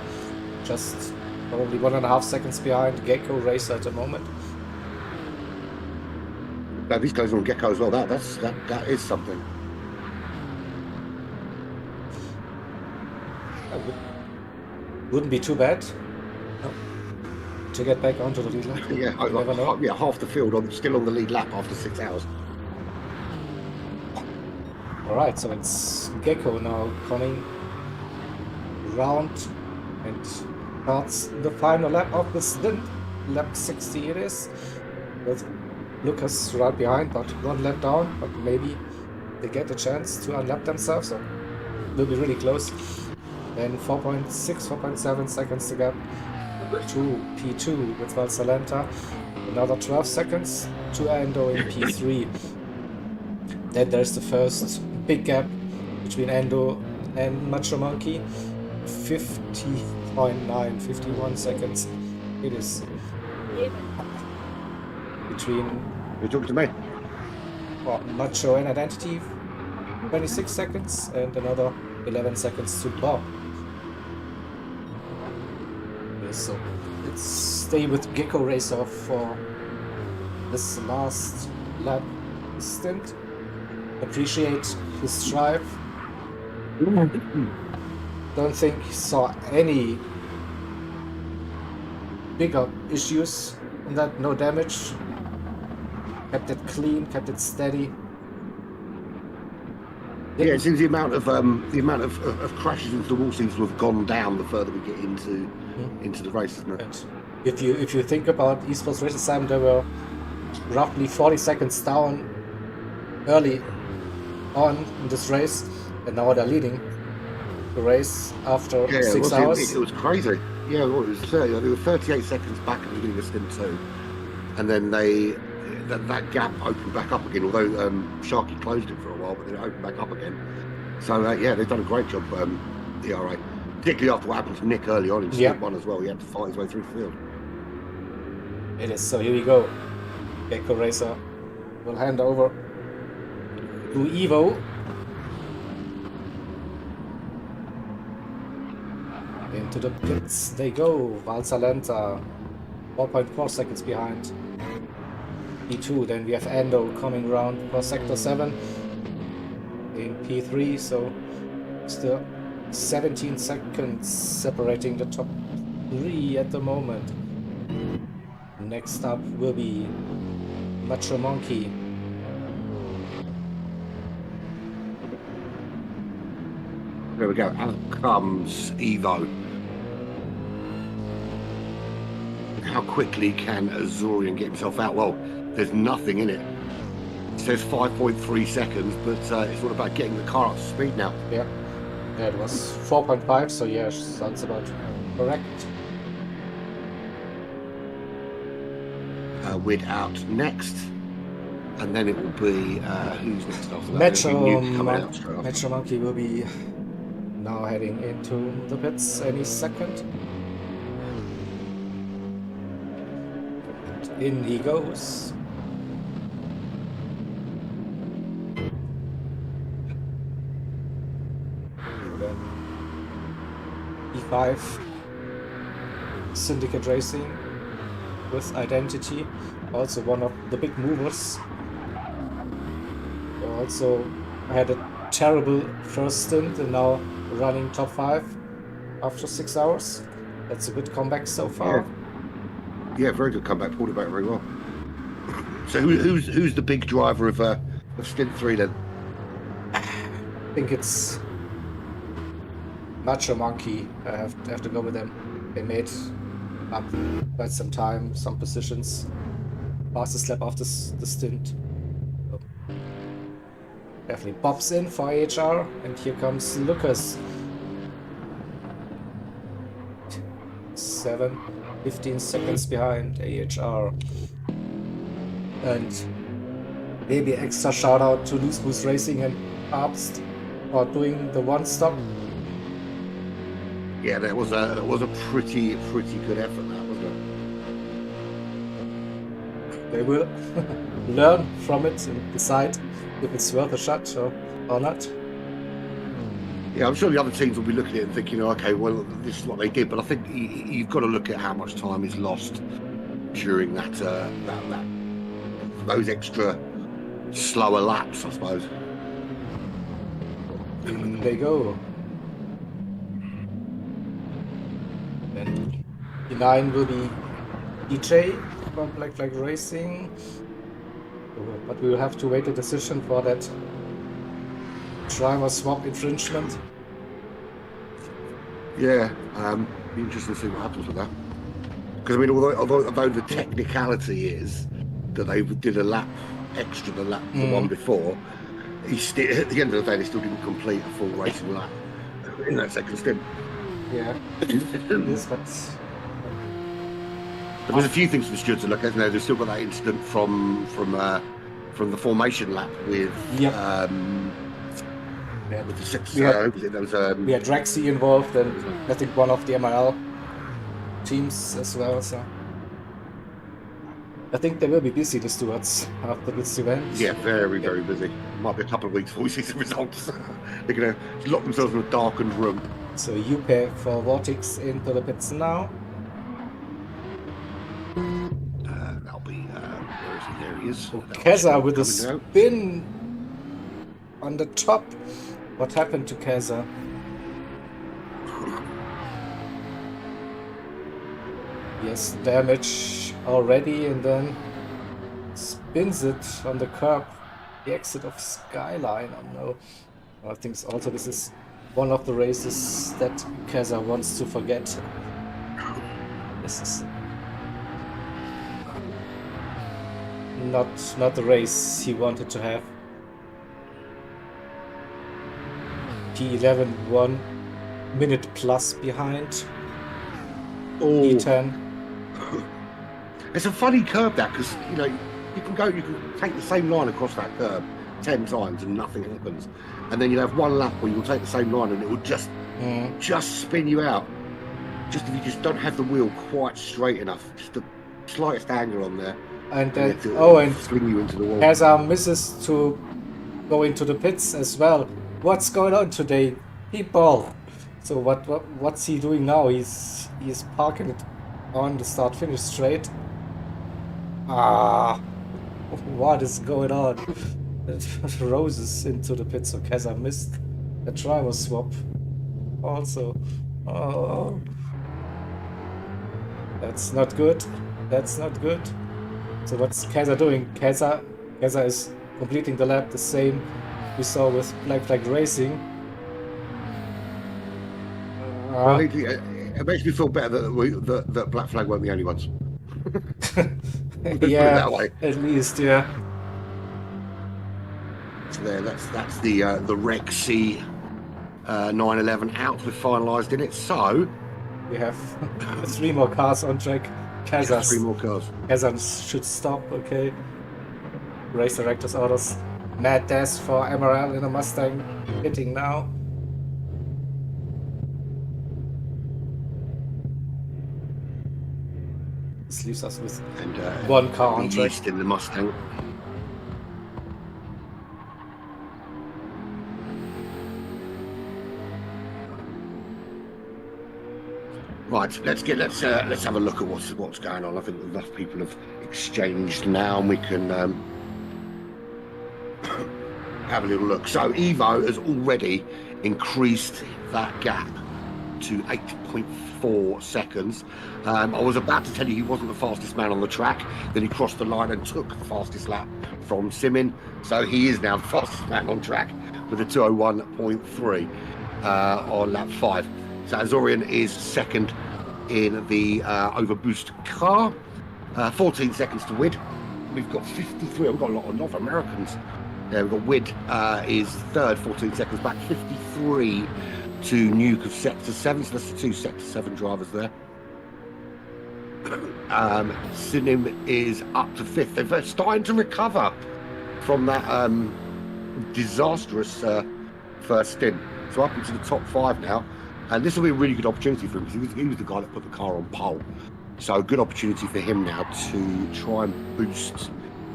Just probably 1.5 seconds behind GTEC racer at the moment. Now, these guys are on Gecko as well. That is something. Wouldn't be too bad. No. To get back onto the lead lap. Yeah, half the field still on the lead lap after 6 hours. Alright, so it's Gecko now coming round and starts the final lap of the stint. Lap 60 it is, with Lucas right behind, but 1 lap down, but maybe they get a chance to unlap themselves, so will be really close. Then 4.6, 4.7 seconds to gap to P2 with Valsalenta, another 12 seconds to Endo in P3. Then there's the first big gap between Endo and Macho Monkey, 50.9, 51 seconds it is between You're talking to me? Macho and Identity, 26 seconds, and another 11 seconds to Bob. Okay, so let's stay with Gecko Racer for this last lap stint. Appreciate his drive. Don't think he saw any bigger issues in that, no damage. Kept it clean, kept it steady. Yeah, it seems the amount of crashes into the wall seems to have gone down the further we get into the race, isn't it? And if you think about esports races, Simon, they were roughly 40 seconds down early on in this race, and now they're leading the race after 6 hours. It was crazy. Yeah, well, it was 30. They were 38 seconds back at the beginning of stint 2, and then that gap opened back up again. Although Sharky closed it for a while, but then it opened back up again. So yeah, they've done a great job, ERA, particularly after what happened to Nick early on in stint 1 as well. He had to fight his way through the field. It is. So here we go. Gecko Racer will hand over to Evo. Into the pits they go. Valsalenta 4.4 seconds behind P2. Then we have Endo coming round for sector 7 in P3, so still 17 seconds separating the top 3 at the moment. Next up will be Macho Monkey. There we go. Out comes Evo. How quickly can Azorian get himself out? Well, there's nothing in it. It says 5.3 seconds, but it's all about getting the car up to speed now. Yeah, it was 4.5, so yeah, sounds about correct. We'd out next, and then it will be who's next after that? Metro Monkey will be now heading into the pits any second. And in he goes. Then E5 Syndicate Racing with Identity, also one of the big movers. They also had a terrible first stint and now running top 5 after 6 hours. That's a good comeback so far. Yeah, very good comeback. Pulled it back very well. So who's the big driver of stint 3 then? I think it's Macho Monkey. I have to go with them. They made up quite some time, some positions. Fastest lap after the stint. So definitely pops in for AHR, and here comes Lucas. 7, 15 seconds behind AHR. And maybe extra shout out to Loose Moose Racing and Herbst for doing the one stop. Yeah, that was a pretty good effort, that wasn't it? They will learn from it and decide if it's worth a shot or not. Yeah, I'm sure the other teams will be looking at it and thinking, okay, well, this is what they did. But I think you've got to look at how much time is lost during those extra slower laps, I suppose. In they go. And P9 will be DJ from Black Flag Racing. But we will have to wait a decision for that driver swap infringement. Yeah, be interesting to see what happens with that. Because I mean, although the technicality is that they did a lap extra the lap the one before, he still, at the end of the day, they still didn't complete a full racing lap in that second stint. Yeah, yes, but there's a few things for the stewards to look at. They've still got that incident from the formation lap with with the six. We had Draxi involved, and I think one of the MRL teams as well. So I think they will be busy, the stewards, after this event. Yeah, very busy. Might be a couple of weeks before we see some results. They're going to lock themselves in a darkened room. So UK for Vortex into the pits now. That'll be where is he? There he is. Keza with a spin on the top. What happened to Keza? Yes, damage already, and then spins it on the curb. The exit of Skyline. Oh no. I think also this is one of the races that Keza wants to forget. This is not the race he wanted to have. P11 1 minute plus behind. E10. It's a funny curb that, because you can take the same line across that curb 10 times and nothing happens, and then you have one lap where you'll take the same line and it will just spin you out. Just if you just don't have the wheel quite straight enough, just the slightest angle on there, and then and swing you into the wall. Keza misses to go into the pits as well. What's going on today, people? So what's he doing now? He's parking it on the start-finish straight. What is going on? Roses into the pits, so Keza missed a driver swap. Also, that's not good. That's not good. So what's Keza doing? Keza is completing the lap the same we saw with Black Flag Racing. It makes me feel better that Black Flag weren't the only ones. Yeah, that way. at least, yeah. So there, that's the Rec C 911 out. We've finalised in it. So we have 3 more cars on track. Keza 3 more cars. Keza should stop. Okay. Race director's orders. Mad Dash for MRL in a Mustang hitting now. This leaves us with 1 car on track. East in the Mustang. Right, let's have a look at what's going on. I think enough people have exchanged now, and we can have a little look. So Evo has already increased that gap to 8.4 seconds. I was about to tell you he wasn't the fastest man on the track. Then he crossed the line and took the fastest lap from Simin. So he is now the fastest man on track with a 201.3 on lap 5. So Azorian is second in the overboost car. 14 seconds to Wid. We've got 53. We've got a lot of North Americans. We've got Wid is third, 14 seconds back. 53 to Nuke of Sector 7. So that's the 2 Sector 7 drivers there. Sinim is up to 5th. They're starting to recover from that disastrous first stint. So up into the top 5 now. And this will be a really good opportunity for him because he was the guy that put the car on pole. So a good opportunity for him now to try and boost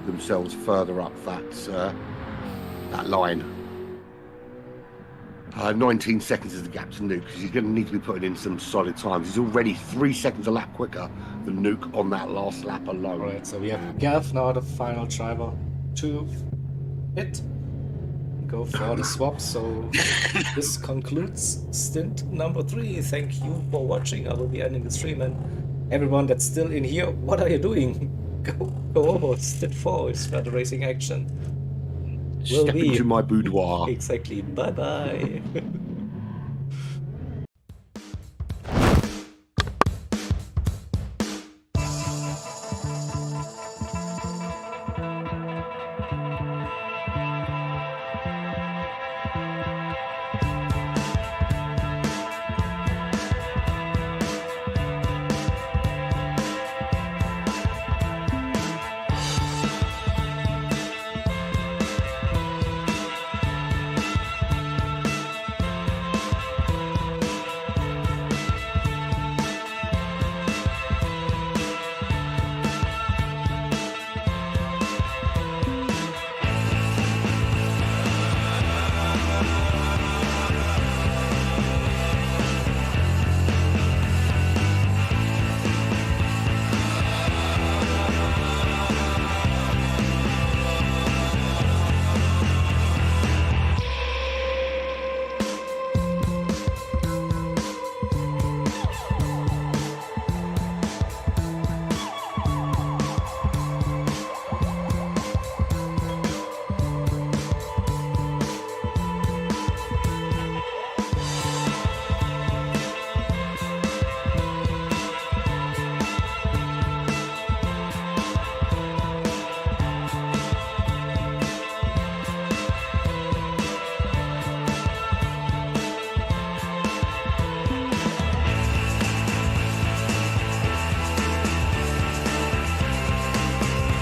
themselves further up that line. 19 seconds is the gap to Nuke because he's going to need to be putting in some solid times. He's already 3 seconds a lap quicker than Nuke on that last lap alone. Alright, so we have Gav now, the final driver, to pit. Go for the swap. So this concludes stint number 3. Thank you for watching. I will be ending the stream, and everyone that's still in here, what are you doing? Go over. Stint 4 is further racing action. Step into my boudoir. Exactly. Bye bye.